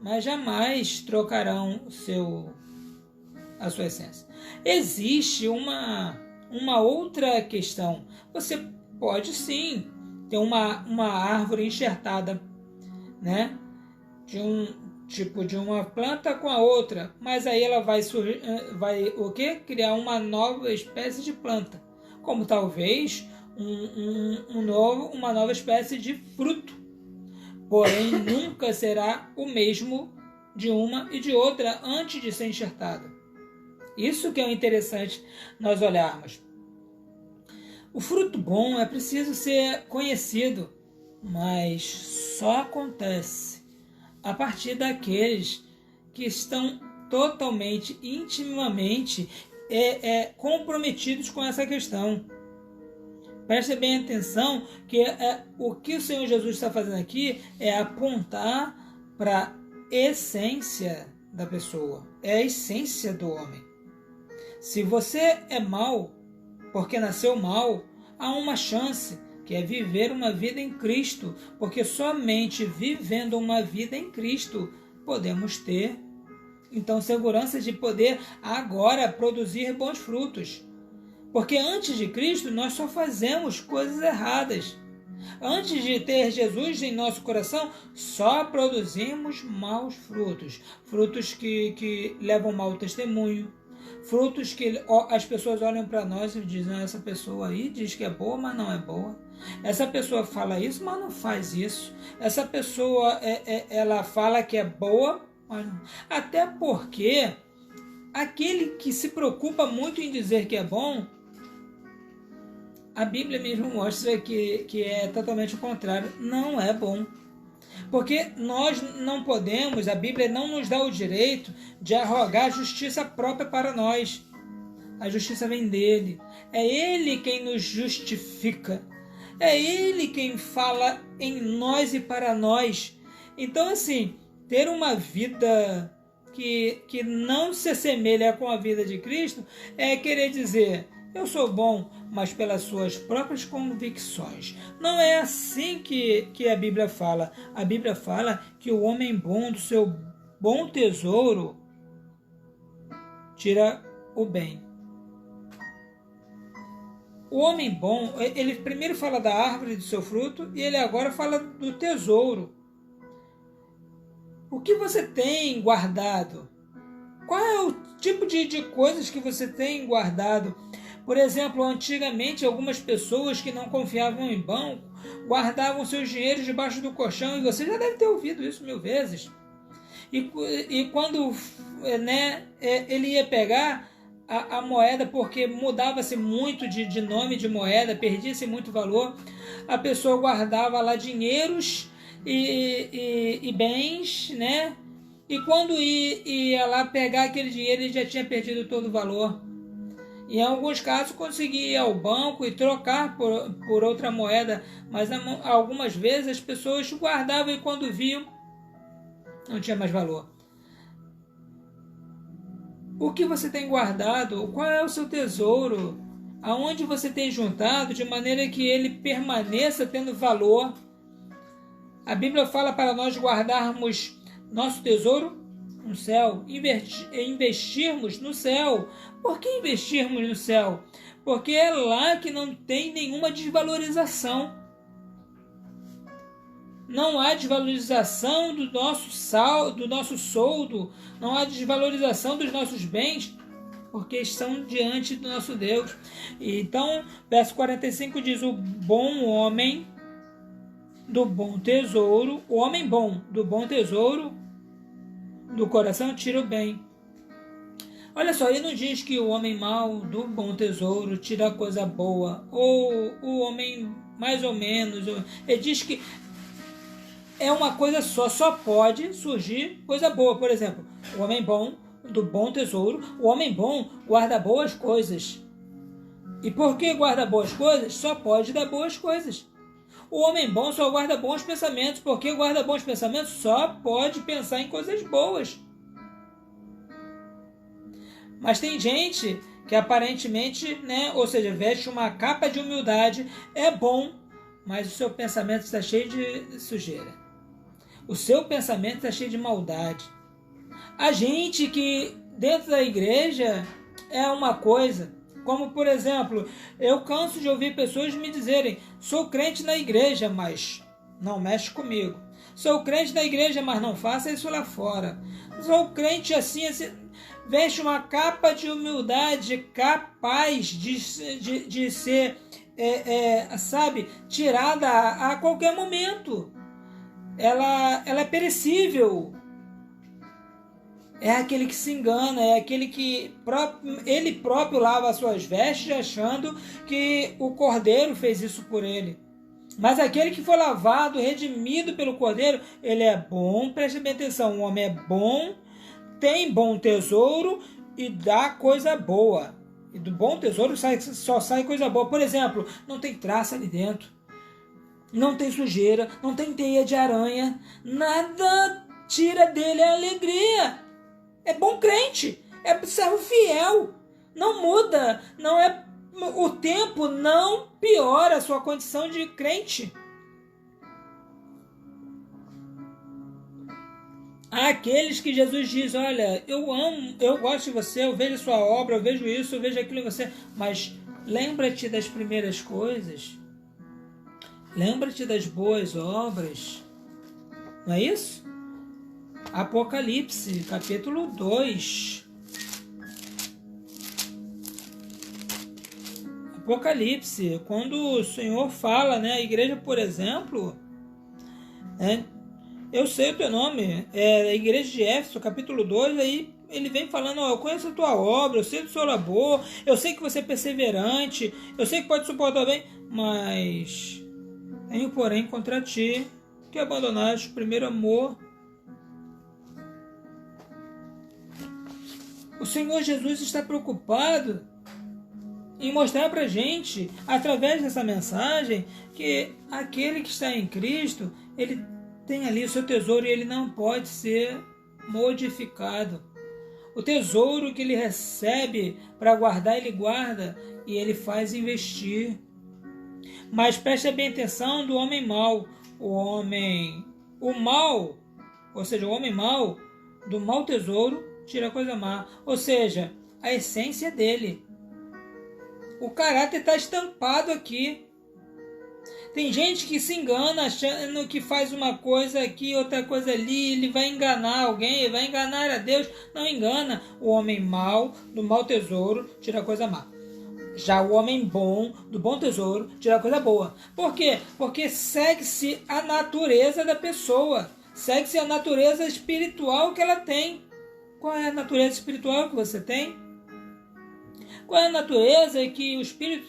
Mas jamais trocarão a sua essência. Existe uma outra questão. Você pode sim ter uma árvore enxertada, né, de uma planta com a outra, mas aí ela vai criar uma nova espécie de planta, como talvez uma nova espécie de fruto. Porém, nunca será o mesmo de uma e de outra antes de ser enxertada. Isso que é interessante nós olharmos. O fruto bom é preciso ser conhecido, mas só acontece a partir daqueles que estão totalmente, intimamente comprometidos com essa questão. Preste bem atenção que o que o Senhor Jesus está fazendo aqui é apontar para a essência da pessoa, é a essência do homem. Se você é mau, porque nasceu mal, há uma chance, que é viver uma vida em Cristo, porque somente vivendo uma vida em Cristo podemos ter, então, segurança de poder agora produzir bons frutos. Porque antes de Cristo nós só fazemos coisas erradas. Antes de ter Jesus em nosso coração, só produzimos maus frutos. Frutos que levam mau testemunho. Frutos que as pessoas olham para nós e dizem: essa pessoa aí diz que é boa, mas não é boa. Essa pessoa fala isso, mas não faz isso. Essa pessoa ela fala que é boa, mas não. Até porque aquele que se preocupa muito em dizer que é bom, a Bíblia mesmo mostra que é totalmente o contrário, não é bom. Porque nós não podemos, a Bíblia não nos dá o direito de arrogar justiça própria para nós. A justiça vem dele. É ele quem nos justifica. É ele quem fala em nós e para nós. Então, assim, ter uma vida que não se assemelha com a vida de Cristo é querer dizer: eu sou bom, mas pelas suas próprias convicções. Não é assim que a Bíblia fala. A Bíblia fala que o homem bom do seu bom tesouro tira o bem. O homem bom, ele primeiro fala da árvore do seu fruto e ele agora fala do tesouro. O que você tem guardado? Qual é o tipo de coisas que você tem guardado? Por exemplo, antigamente, algumas pessoas que não confiavam em banco guardavam seus dinheiros debaixo do colchão, e você já deve ter ouvido isso 1000 vezes. E quando ele ia pegar a moeda, porque mudava-se muito de nome de moeda, perdia-se muito valor, a pessoa guardava lá dinheiros e bens, né? E quando ia lá pegar aquele dinheiro, ele já tinha perdido todo o valor. Em alguns casos conseguia ir ao banco e trocar por outra moeda, mas algumas vezes as pessoas guardavam e quando viam não tinha mais valor. O que você tem guardado? Qual é o seu tesouro? Aonde você tem juntado de maneira que ele permaneça tendo valor? A Bíblia fala para nós guardarmos nosso tesouro no céu, investirmos no céu. Por que investirmos no céu? Porque é lá que não tem nenhuma desvalorização. Não há desvalorização do nosso soldo, não há desvalorização dos nossos bens, porque estão diante do nosso Deus. Então, verso 45 diz: o bom homem do bom tesouro, o homem bom do bom tesouro do coração tira o bem. Olha só, ele não diz que o homem mau do bom tesouro tira coisa boa, ou o homem mais ou menos. Ele diz que é uma coisa só pode surgir coisa boa. Por exemplo, o homem bom do bom tesouro, o homem bom guarda boas coisas. E porque guarda boas coisas, só pode dar boas coisas. O homem bom só guarda bons pensamentos, porque guarda bons pensamentos só pode pensar em coisas boas. Mas tem gente que aparentemente, ou seja, veste uma capa de humildade, é bom, mas o seu pensamento está cheio de sujeira. O seu pensamento está cheio de maldade. A gente que dentro da igreja é uma coisa. Como, por exemplo, eu canso de ouvir pessoas me dizerem: sou crente na igreja, mas não mexe comigo. Sou crente na igreja, mas não faça isso lá fora. Sou crente assim. Veste uma capa de humildade capaz de ser, tirada a qualquer momento. Ela é perecível. É aquele que se engana, é aquele que ele próprio lava as suas vestes achando que o Cordeiro fez isso por ele. Mas aquele que foi lavado, redimido pelo Cordeiro, ele é bom, preste bem atenção, o homem é bom, tem bom tesouro e dá coisa boa. E do bom tesouro só sai coisa boa. Por exemplo, não tem traça ali dentro, não tem sujeira, não tem teia de aranha, nada tira dele a alegria. é bom crente, é servo fiel, não muda, não é, o tempo não piora a sua condição de crente. Há aqueles que Jesus diz, olha, eu amo, eu gosto de você, eu vejo a sua obra, eu vejo isso, eu vejo aquilo em você, mas lembra-te das primeiras coisas, lembra-te das boas obras, não é isso? Apocalipse, capítulo 2. Apocalipse, quando o Senhor fala, né, a igreja, por exemplo, eu sei o teu nome, a igreja de Éfeso, capítulo 2, aí ele vem falando, eu conheço a tua obra, eu sei do seu labor, eu sei que você é perseverante, eu sei que pode suportar bem, mas tenho, porém, contra ti que abandonaste o primeiro amor. O Senhor Jesus está preocupado em mostrar para a gente, através dessa mensagem, que aquele que está em Cristo, ele tem ali o seu tesouro e ele não pode ser modificado. O tesouro que ele recebe para guardar, ele guarda e ele faz investir. Mas preste bem atenção do homem mau. O mal, ou seja, o homem mau, do mau tesouro, tira a coisa má. Ou seja, a essência dele. O caráter está estampado aqui. Tem gente que se engana achando que faz uma coisa aqui, outra coisa ali, ele vai enganar alguém, vai enganar a Deus. Não engana. O homem mau, do mau tesouro, tira a coisa má. Já o homem bom, do bom tesouro, tira a coisa boa. Por quê? Porque segue-se a natureza da pessoa. Segue-se a natureza espiritual que ela tem. Qual é a natureza espiritual que você tem? Qual é a natureza que o Espírito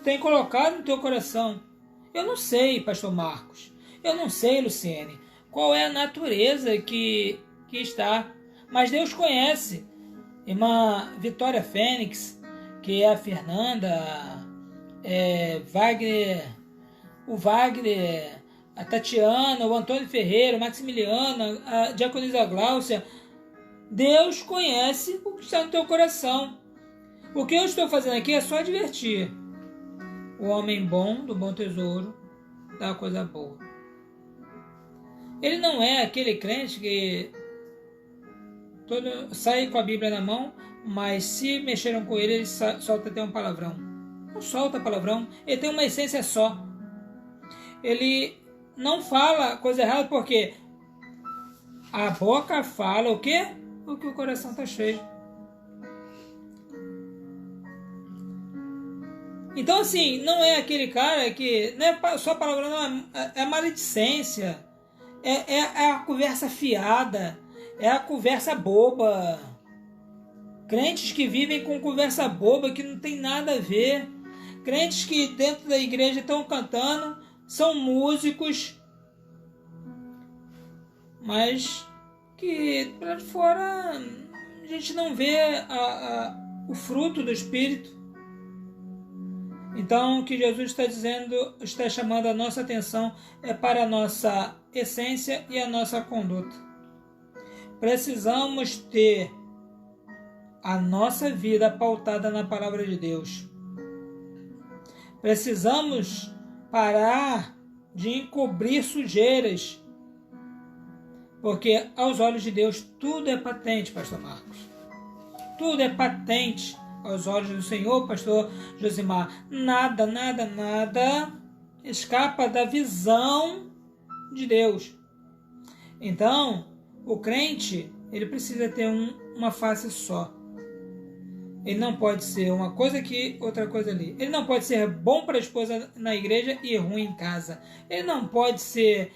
tem colocado no teu coração? Eu não sei, pastor Marcos. Eu não sei, Luciene. Qual é a natureza que está? Mas Deus conhece. Irmã Vitória Fênix, que é a Fernanda, o Wagner, a Tatiana, o Antônio Ferreira, o Maximiliano, a Diaconisa Gláucia. Deus conhece o que está no teu coração. O que eu estou fazendo aqui é só divertir. O homem bom, do bom tesouro, dá coisa boa. Ele não é aquele crente que sai com a Bíblia na mão, mas se mexeram com ele solta até um palavrão. Não solta palavrão, ele tem uma essência só. Ele não fala coisa errada porque a boca fala o quê? O que o coração está cheio. Então, assim, não é aquele cara que... Não é só palavrão, não, é maledicência. É a conversa fiada. É a conversa boba. Crentes que vivem com conversa boba que não tem nada a ver. Crentes que dentro da igreja estão cantando, são músicos, mas que para fora a gente não vê o fruto do Espírito. Então, o que Jesus está dizendo, está chamando a nossa atenção é para a nossa essência e a nossa conduta. Precisamos ter a nossa vida pautada na palavra de Deus. Precisamos parar de encobrir sujeiras, porque aos olhos de Deus tudo é patente, pastor Marcos. Tudo é patente aos olhos do Senhor, pastor Josimar. Nada escapa da visão de Deus. Então, o crente, ele precisa ter uma face só. Ele não pode ser uma coisa aqui, outra coisa ali. Ele não pode ser bom para a esposa na igreja e ruim em casa. Ele não pode ser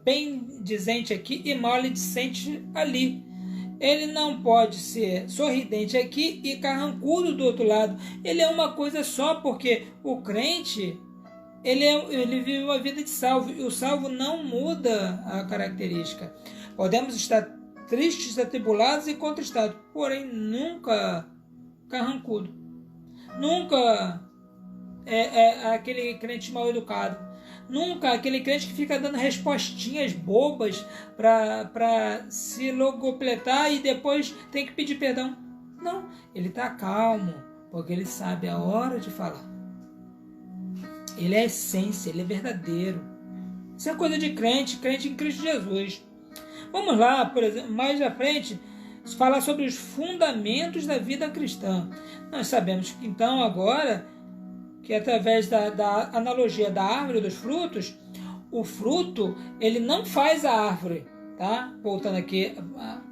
bem dizente aqui e maledicente ali. Ele não pode ser sorridente aqui e carrancudo do outro lado. Ele é uma coisa só, porque o crente, ele vive uma vida de salvo. E o salvo não muda a característica. Podemos estar tristes, atribulados e contristados, porém nunca carrancudo. Nunca é aquele crente mal educado. Nunca aquele crente que fica dando respostinhas bobas para se logopletar e depois tem que pedir perdão. Não, ele está calmo, porque ele sabe a hora de falar. Ele é a essência, ele é verdadeiro. Isso é coisa de crente em Cristo Jesus. Vamos lá, por exemplo, mais à frente, falar sobre os fundamentos da vida cristã. Nós sabemos que então agora, que através da analogia da árvore e dos frutos, o fruto, ele não faz a árvore, tá? Voltando aqui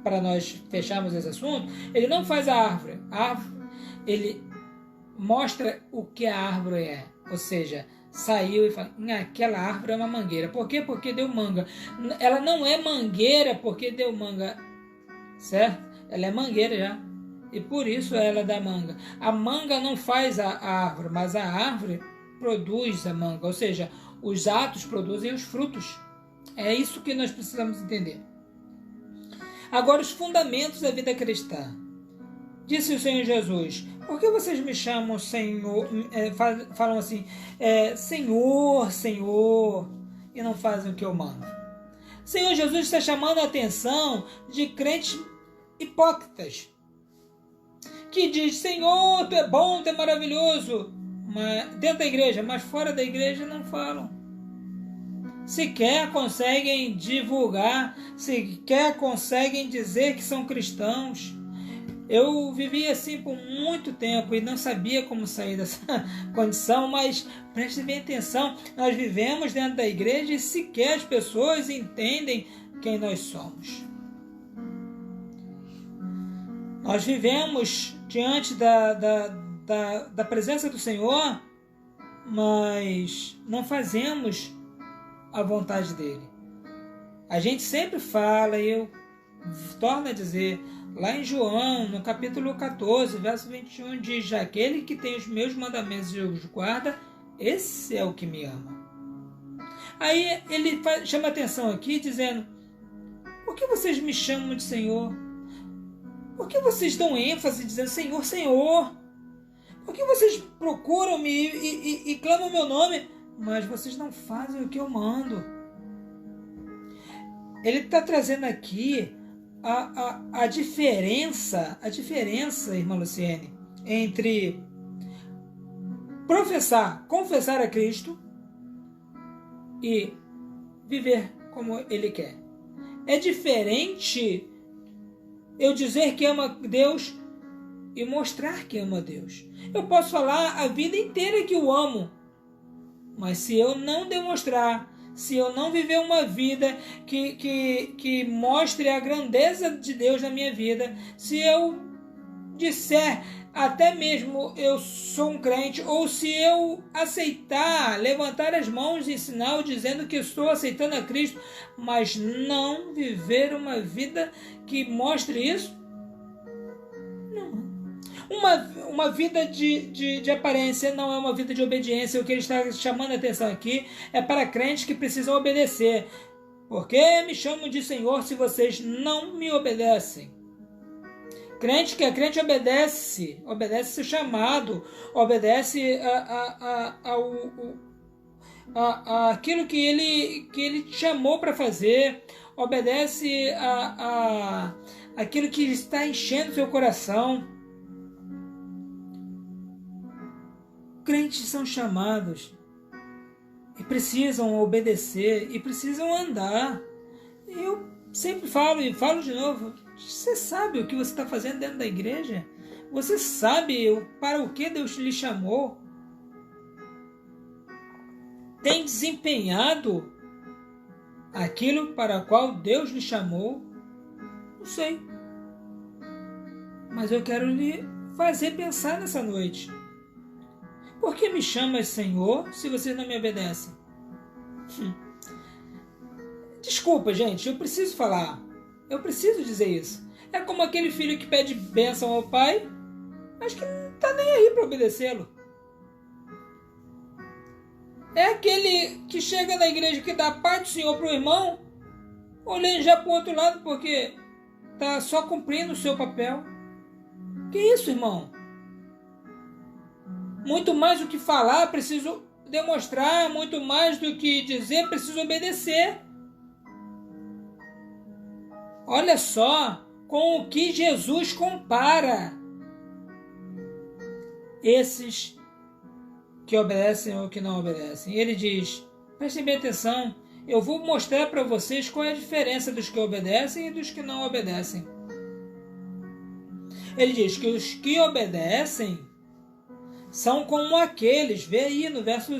para nós fecharmos esse assunto, ele não faz a árvore. Ele mostra o que a árvore é, ou seja, saiu e fala, aquela árvore é uma mangueira. Por quê? Porque deu manga. Ela não é mangueira porque deu manga, certo? Ela é mangueira já, e por isso ela dá manga. A manga não faz a árvore, mas a árvore produz a manga, ou seja, os atos produzem os frutos. É isso que nós precisamos entender. Agora, os fundamentos da vida cristã. Disse o Senhor Jesus, por que vocês me chamam Senhor, falam assim, Senhor, Senhor, e não fazem o que eu mando? O Senhor Jesus está chamando a atenção de crentes hipócritas, que diz, Senhor, Tu é bom, Tu é maravilhoso, mas, dentro da igreja, mas fora da igreja não falam. Sequer conseguem divulgar, sequer conseguem dizer que são cristãos. Eu vivi assim por muito tempo e não sabia como sair dessa condição, mas preste bem atenção, nós vivemos dentro da igreja e sequer as pessoas entendem quem nós somos. Nós vivemos diante da presença do Senhor, mas não fazemos a vontade dele. A gente sempre fala, e eu torno a dizer, lá em João, no capítulo 14, verso 21, diz, aquele que tem os meus mandamentos e os guarda, esse é o que me ama. Aí ele chama atenção aqui, dizendo, por que vocês me chamam de Senhor? Por que vocês dão ênfase dizendo, Senhor, Senhor? Por que vocês procuram-me e clamam o meu nome, mas vocês não fazem o que eu mando? Ele está trazendo aqui a diferença, irmã Luciene, entre confessar a Cristo e viver como Ele quer. É diferente eu dizer que amo a Deus e mostrar que amo a Deus. Eu posso falar a vida inteira que o amo, mas se eu não demonstrar, se eu não viver uma vida que mostre a grandeza de Deus na minha vida, se eu disser até mesmo eu sou um crente, ou se eu aceitar, levantar as mãos em sinal dizendo que estou aceitando a Cristo, mas não viver uma vida que mostre isso, uma vida de aparência não é uma vida de obediência. O que ele está chamando a atenção aqui é para crentes que precisam obedecer. Por que me chamam de Senhor se vocês não me obedecem? Crente que é crente obedece seu chamado, obedece aquilo que ele te chamou para fazer, obedece aquilo que está enchendo seu coração. Crentes são chamados e precisam obedecer e precisam andar. Eu sempre falo e falo de novo, você sabe o que você está fazendo dentro da igreja? Você sabe para o que Deus lhe chamou? Tem desempenhado aquilo para o qual Deus lhe chamou? Não sei. Mas eu quero lhe fazer pensar nessa noite. Por que me chamas Senhor se vocês não me obedecem? Desculpa, gente, eu preciso falar. Eu preciso dizer isso. É como aquele filho que pede bênção ao pai, mas que não está nem aí para obedecê-lo. É aquele que chega na igreja que dá a paz do Senhor para o irmão, olhando já para o outro lado porque está só cumprindo o seu papel. Que isso, irmão? Muito mais do que falar, preciso demonstrar, muito mais do que dizer, preciso obedecer. Olha só com o que Jesus compara esses que obedecem ou que não obedecem. Ele diz, prestem bem atenção, eu vou mostrar para vocês qual é a diferença dos que obedecem e dos que não obedecem. Ele diz que os que obedecem são como aqueles, vê aí no verso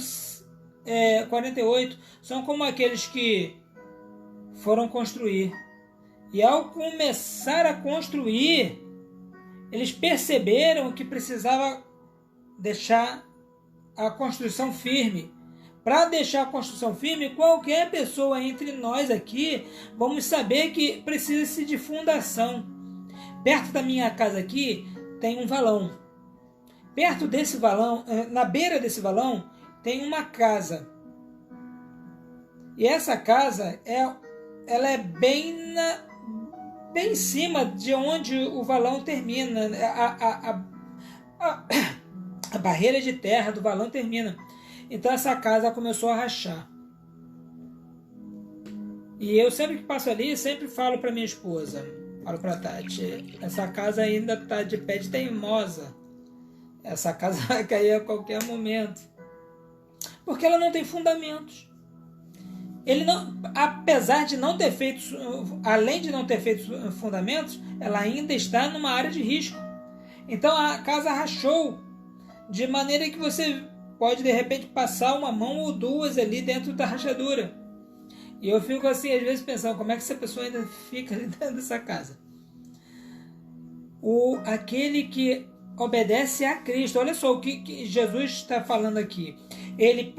48, são como aqueles que foram construir. E ao começar a construir, eles perceberam que precisava deixar a construção firme. Para deixar a construção firme, qualquer pessoa entre nós aqui, vamos saber que precisa-se de fundação. Perto da minha casa aqui tem um valão. Perto desse valão, na beira desse valão, tem uma casa. E essa casa, ela é bem em cima de onde o valão termina. A barreira de terra do valão termina. Então essa casa começou a rachar. E eu sempre que passo ali, sempre falo para minha esposa, falo para Tati, essa casa ainda está de pé de teimosa. Essa casa vai cair a qualquer momento. Porque ela não tem fundamentos. Ele não, apesar de não ter feito, além de não ter feito fundamentos, ela ainda está numa área de risco. Então a casa rachou, de maneira que você pode de repente passar uma mão ou duas ali dentro da rachadura. E eu fico assim, às vezes pensando, como é que essa pessoa ainda fica ali dentro dessa casa? Aquele que obedece a Cristo, olha só o que Jesus está falando aqui. Ele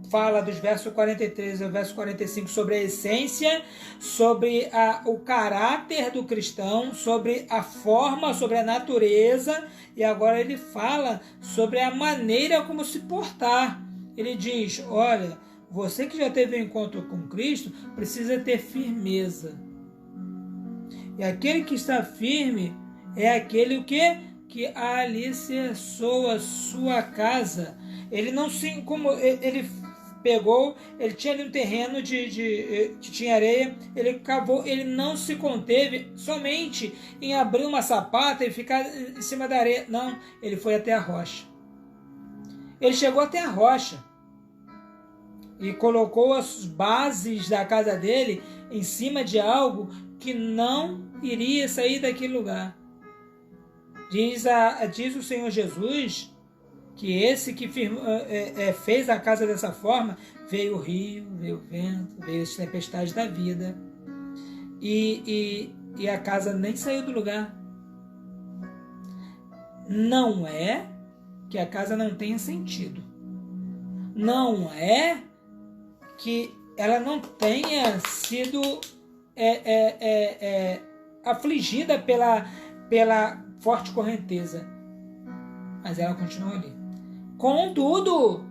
fala dos versos 43 ao verso 45 sobre a essência, sobre o caráter do cristão, sobre a forma, sobre a natureza, e agora ele fala sobre a maneira como se portar. Ele diz, olha, você que já teve um encontro com Cristo, precisa ter firmeza. E aquele que está firme é aquele que alicerçou a sua casa. Ele não se incomodou, ele tinha ali um terreno que tinha areia, ele cavou, ele não se conteve somente em abrir uma sapata e ficar em cima da areia. Não, ele foi até a rocha. Ele chegou até a rocha e colocou as bases da casa dele em cima de algo que não iria sair daquele lugar. Diz o Senhor Jesus que esse que fez a casa dessa forma, veio o rio, veio o vento, veio as tempestades da vida, e a casa nem saiu do lugar. Não é que a casa não tenha sentido, não é que ela não tenha sido afligida pela forte correnteza, mas ela continua ali. Contudo,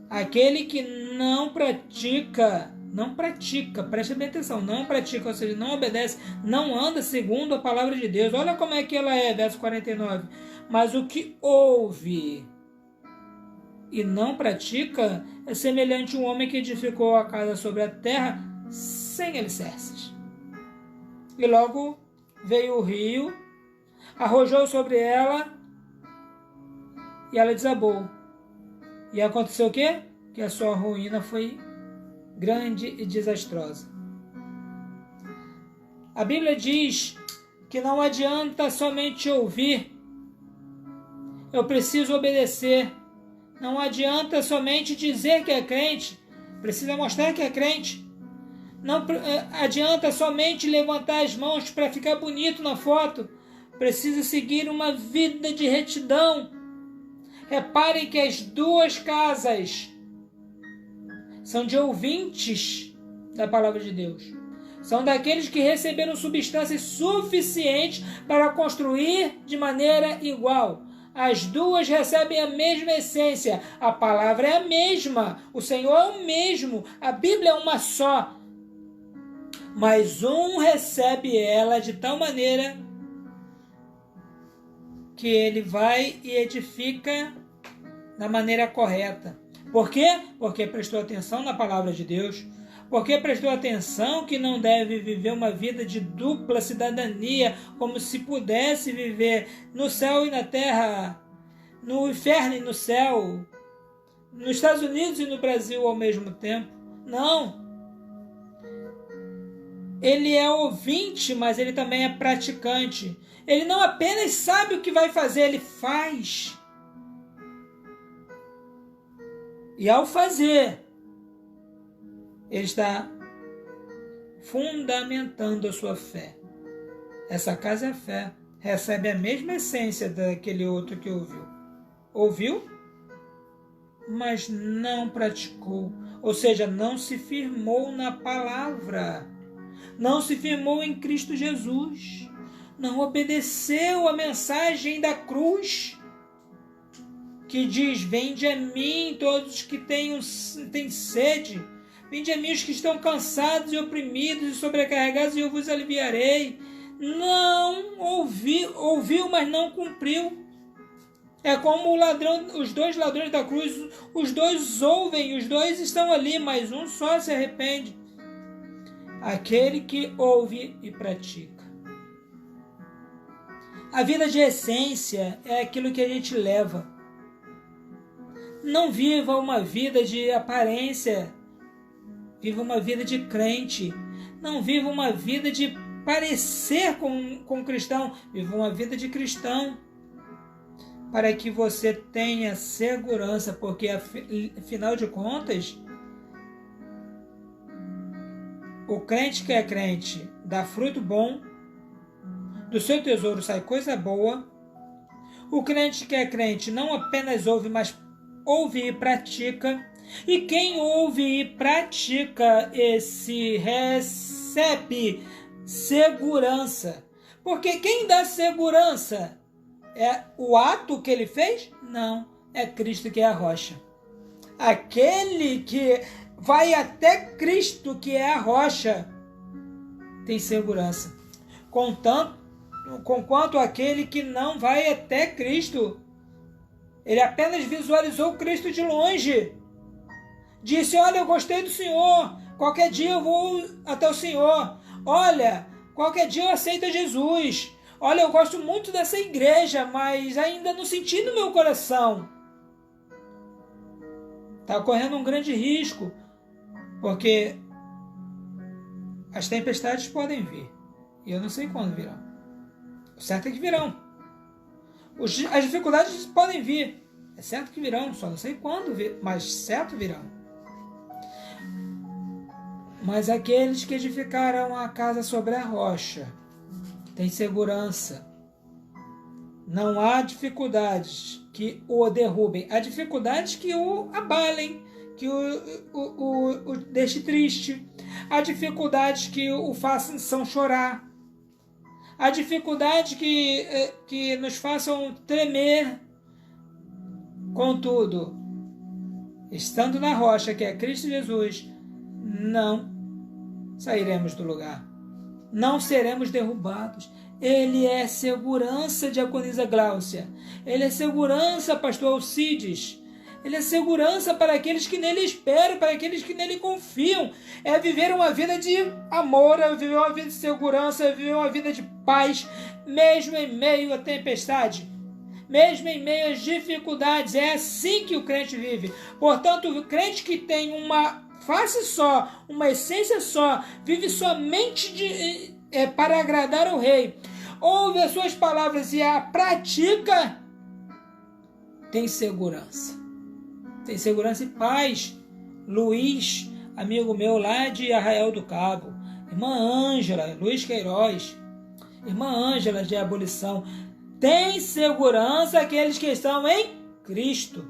aquele que não pratica, preste bem atenção, não pratica, ou seja, não obedece, não anda segundo a palavra de Deus. Olha como é que ela é, verso 49. Mas o que ouve e não pratica é semelhante a um homem que edificou a casa sobre a terra sem alicerces. E logo veio o rio, arrojou sobre ela, e ela desabou. E aconteceu o quê? Que a sua ruína foi grande e desastrosa. A Bíblia diz que não adianta somente ouvir, eu preciso obedecer. Não adianta somente dizer que é crente, precisa mostrar que é crente. Não adianta somente levantar as mãos para ficar bonito na foto, precisa seguir uma vida de retidão. Reparem que as duas casas são de ouvintes da palavra de Deus. São daqueles que receberam substâncias suficientes para construir de maneira igual. As duas recebem a mesma essência. A palavra é a mesma. O Senhor é o mesmo. A Bíblia é uma só. Mas um recebe ela de tal maneira que ele vai e edifica da maneira correta. Por quê? Porque prestou atenção na palavra de Deus. Porque prestou atenção que não deve viver uma vida de dupla cidadania, como se pudesse viver no céu e na terra, no inferno e no céu, nos Estados Unidos e no Brasil ao mesmo tempo. Não. Ele é ouvinte, mas ele também é praticante. Ele não apenas sabe o que vai fazer, ele faz. E ao fazer, ele está fundamentando a sua fé. Essa casa é fé. Recebe a mesma essência daquele outro que ouviu. Ouviu, mas não praticou. Ou seja, não se firmou na palavra. Não se firmou em Cristo Jesus. Não obedeceu a mensagem da cruz, que diz: vinde a mim todos que têm sede. Vinde a mim os que estão cansados e oprimidos e sobrecarregados, e eu vos aliviarei. Não ouviu, mas não cumpriu. É como os dois ladrões da cruz. Os dois ouvem, os dois estão ali, mas um só se arrepende. Aquele que ouve e pratica. A vida de essência é aquilo que a gente leva. Não viva uma vida de aparência. Viva uma vida de crente. Não viva uma vida de parecer com cristão. Viva uma vida de cristão. Para que você tenha segurança, porque afinal de contas, o crente que é crente dá fruto bom, do seu tesouro sai coisa boa. O crente que é crente não apenas ouve, mas ouve e pratica. E quem ouve e pratica, esse recebe segurança. Porque quem dá segurança é o ato que ele fez? Não, é Cristo que é a rocha. Aquele que vai até Cristo, que é a rocha, tem segurança. Conquanto aquele que não vai até Cristo, ele apenas visualizou Cristo de longe. Disse: olha, eu gostei do Senhor, qualquer dia eu vou até o Senhor. Olha, qualquer dia eu aceito Jesus. Olha, eu gosto muito dessa igreja, mas ainda não senti no meu coração. Está correndo um grande risco, porque as tempestades podem vir, e eu não sei quando virão. O certo é que virão. As dificuldades podem vir, é certo que virão, só não sei quando, mas certo virão. Mas aqueles que edificaram a casa sobre a rocha têm segurança. Não há dificuldades que o derrubem. Há dificuldades que o abalem, que o deixe triste. Há dificuldades que o façam chorar. Há dificuldades que nos façam tremer. Contudo, estando na rocha, que é Cristo Jesus, não sairemos do lugar. Não seremos derrubados. Ele é segurança, diaconisa Gláucia. Ele é segurança, pastor Alcides. Ele é segurança para aqueles que nele esperam, para aqueles que nele confiam. É viver uma vida de amor, é viver uma vida de segurança, é viver uma vida de paz, mesmo em meio à tempestade, mesmo em meio às dificuldades. É assim que o crente vive. Portanto, o crente que tem uma face só, uma essência só, vive somente para agradar o rei, ouve as suas palavras e a pratica, tem segurança. Tem segurança e paz. Luiz, amigo meu lá de Arraial do Cabo, irmã Ângela, Luiz Queiroz, irmã Ângela de Abolição, tem segurança aqueles que estão em Cristo.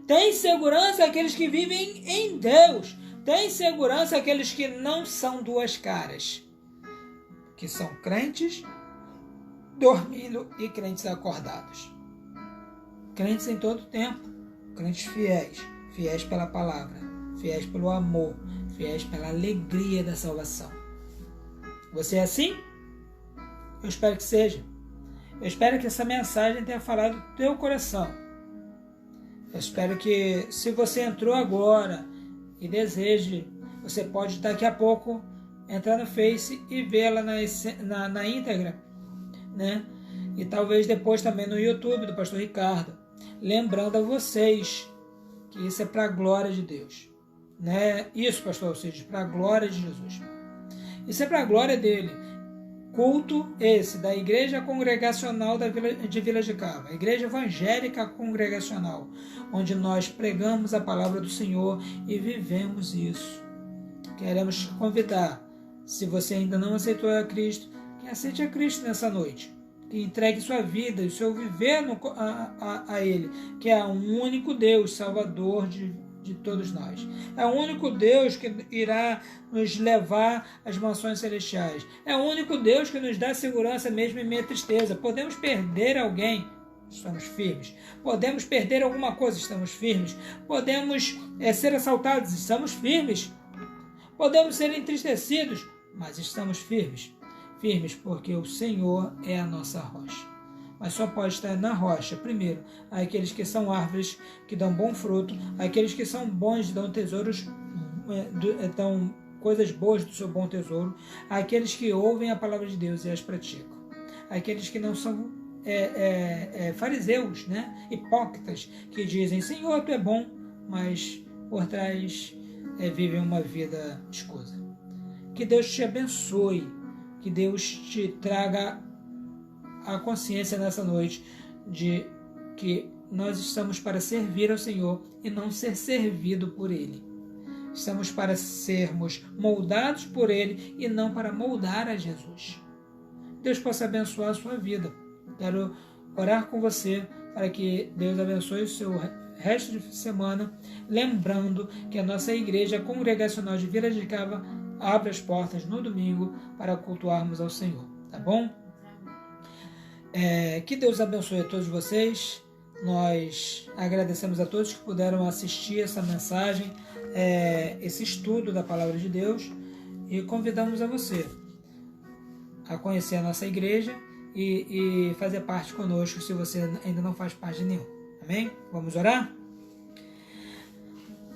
Tem segurança aqueles que vivem em Deus. Tem segurança aqueles que não são duas caras, que são crentes dormindo e crentes acordados. Crentes em todo tempo, crentes fiéis, fiéis pela palavra, fiéis pelo amor, fiéis pela alegria da salvação. Você é assim? Eu espero que seja. Eu espero que essa mensagem tenha falado do teu coração. Eu espero que, se você entrou agora e deseje, você pode daqui a pouco entrar no Face e vê-la na íntegra, né? E talvez depois também no YouTube do Pastor Ricardo. Lembrando a vocês que isso é para a glória de Deus, né? Isso, Pastor Alcides, para a glória de Jesus. Isso é para a glória dele. Culto esse da Igreja Congregacional de Vila de Cava, a Igreja Evangélica Congregacional, onde nós pregamos a palavra do Senhor e vivemos isso. Queremos te convidar, se você ainda não aceitou a Cristo, que aceite a Cristo nessa noite, que entregue sua vida e o seu viver a Ele, que é o único Deus, Salvador de todos nós. É o único Deus que irá nos levar às mansões celestiais. É o único Deus que nos dá segurança mesmo em meio à tristeza. Podemos perder alguém, estamos firmes. Podemos perder alguma coisa, estamos firmes. Podemos ser assaltados, estamos firmes. Podemos ser entristecidos, mas estamos firmes. Firmes porque o Senhor é a nossa rocha. Mas só pode estar na rocha, primeiro, aqueles que são árvores que dão bom fruto, aqueles que são bons dão tesouros, dão coisas boas do seu bom tesouro, aqueles que ouvem a palavra de Deus e as praticam, aqueles que não são fariseus, né? Hipócritas, que dizem, Senhor, tu é bom, mas por trás vivem uma vida escusa. Que Deus te abençoe, que Deus te traga a consciência nessa noite de que nós estamos para servir ao Senhor e não ser servido por Ele. Estamos para sermos moldados por Ele e não para moldar a Jesus. Deus possa abençoar a sua vida. Quero orar com você para que Deus abençoe o seu resto de semana, lembrando que a nossa Igreja Congregacional de Vila de Cava abre as portas no domingo para cultuarmos ao Senhor, tá bom? Que Deus abençoe a todos vocês. Nós agradecemos a todos que puderam assistir essa mensagem, esse estudo da Palavra de Deus, e convidamos a você a conhecer a nossa igreja e fazer parte conosco se você ainda não faz parte de nenhum. Amém? Vamos orar?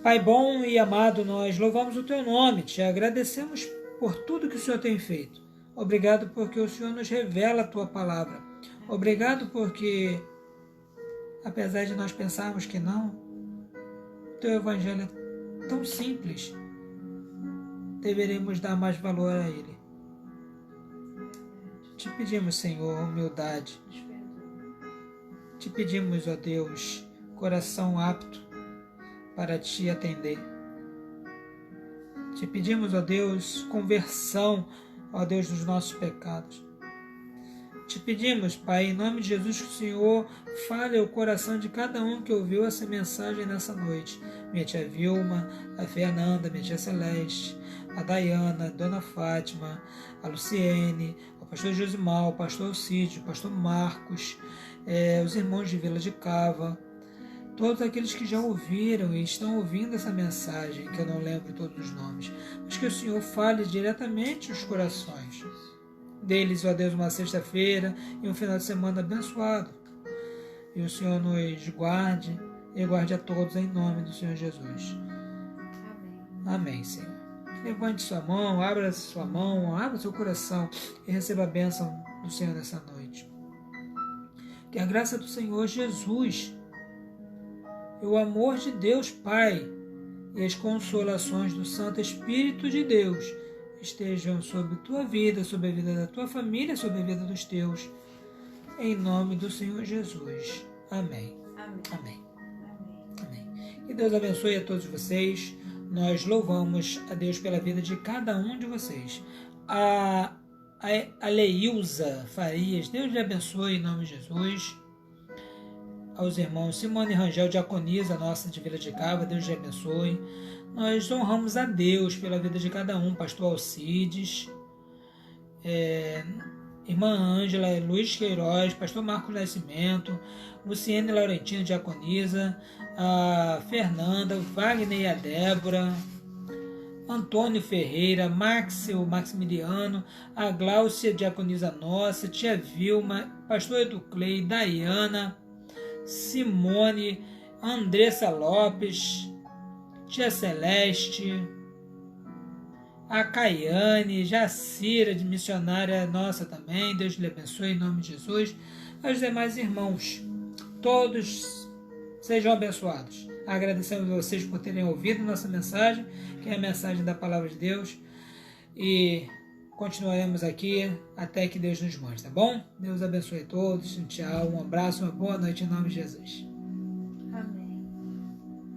Pai bom e amado, nós louvamos o Teu nome, Te agradecemos por tudo que o Senhor tem feito. Obrigado porque o Senhor nos revela a Tua Palavra. Obrigado porque, apesar de nós pensarmos que não, o Teu Evangelho é tão simples, deveremos dar mais valor a Ele. Te pedimos, Senhor, humildade. Te pedimos, ó Deus, coração apto para Te atender. Te pedimos, ó Deus, conversão, ó Deus, dos nossos pecados. Te pedimos, Pai, em nome de Jesus, que o Senhor fale ao coração de cada um que ouviu essa mensagem nessa noite. Minha tia Vilma, a Fernanda, minha tia Celeste, a Dayana, a Dona Fátima, a Luciene, o pastor Josimar, o pastor Alcídio, o pastor Marcos, os irmãos de Vila de Cava, todos aqueles que já ouviram e estão ouvindo essa mensagem, que eu não lembro todos os nomes, mas que o Senhor fale diretamente aos corações deles, ó Deus, uma sexta-feira e um final de semana abençoado. E o Senhor nos guarde e guarde a todos em nome do Senhor Jesus. Amém, Senhor. Levante sua mão, abra seu coração e receba a bênção do Senhor nessa noite. Que a graça do Senhor Jesus e o amor de Deus Pai e as consolações do Santo Espírito de Deus estejam sobre tua vida, sobre a vida da tua família, sobre a vida dos teus, em nome do Senhor Jesus. Amém. Amém. Amém. Amém. Que Deus abençoe a todos vocês. Nós louvamos a Deus pela vida de cada um de vocês. A Leilza Farias, Deus lhe abençoe em nome de Jesus. Aos irmãos Simone Rangel, diaconisa nossa de Vila de Cava, Deus lhe abençoe. Nós honramos a Deus pela vida de cada um, pastor Alcides, irmã Ângela, Luiz Queiroz, pastor Marcos Nascimento, Luciene Laurentino, diaconisa, a Fernanda, Wagner e a Débora, Antônio Ferreira, Maximiliano, a Gláucia, diaconisa nossa, tia Vilma, pastor Educlei, Dayana, Simone, Andressa Lopes, Tia Celeste, a Caiane, Jacira, de missionária nossa também, Deus lhe abençoe em nome de Jesus, aos demais irmãos, todos sejam abençoados. Agradecemos a vocês por terem ouvido nossa mensagem, que é a mensagem da Palavra de Deus, e continuaremos aqui até que Deus nos mostre, tá bom? Deus abençoe a todos, um tchau, um abraço, uma boa noite em nome de Jesus.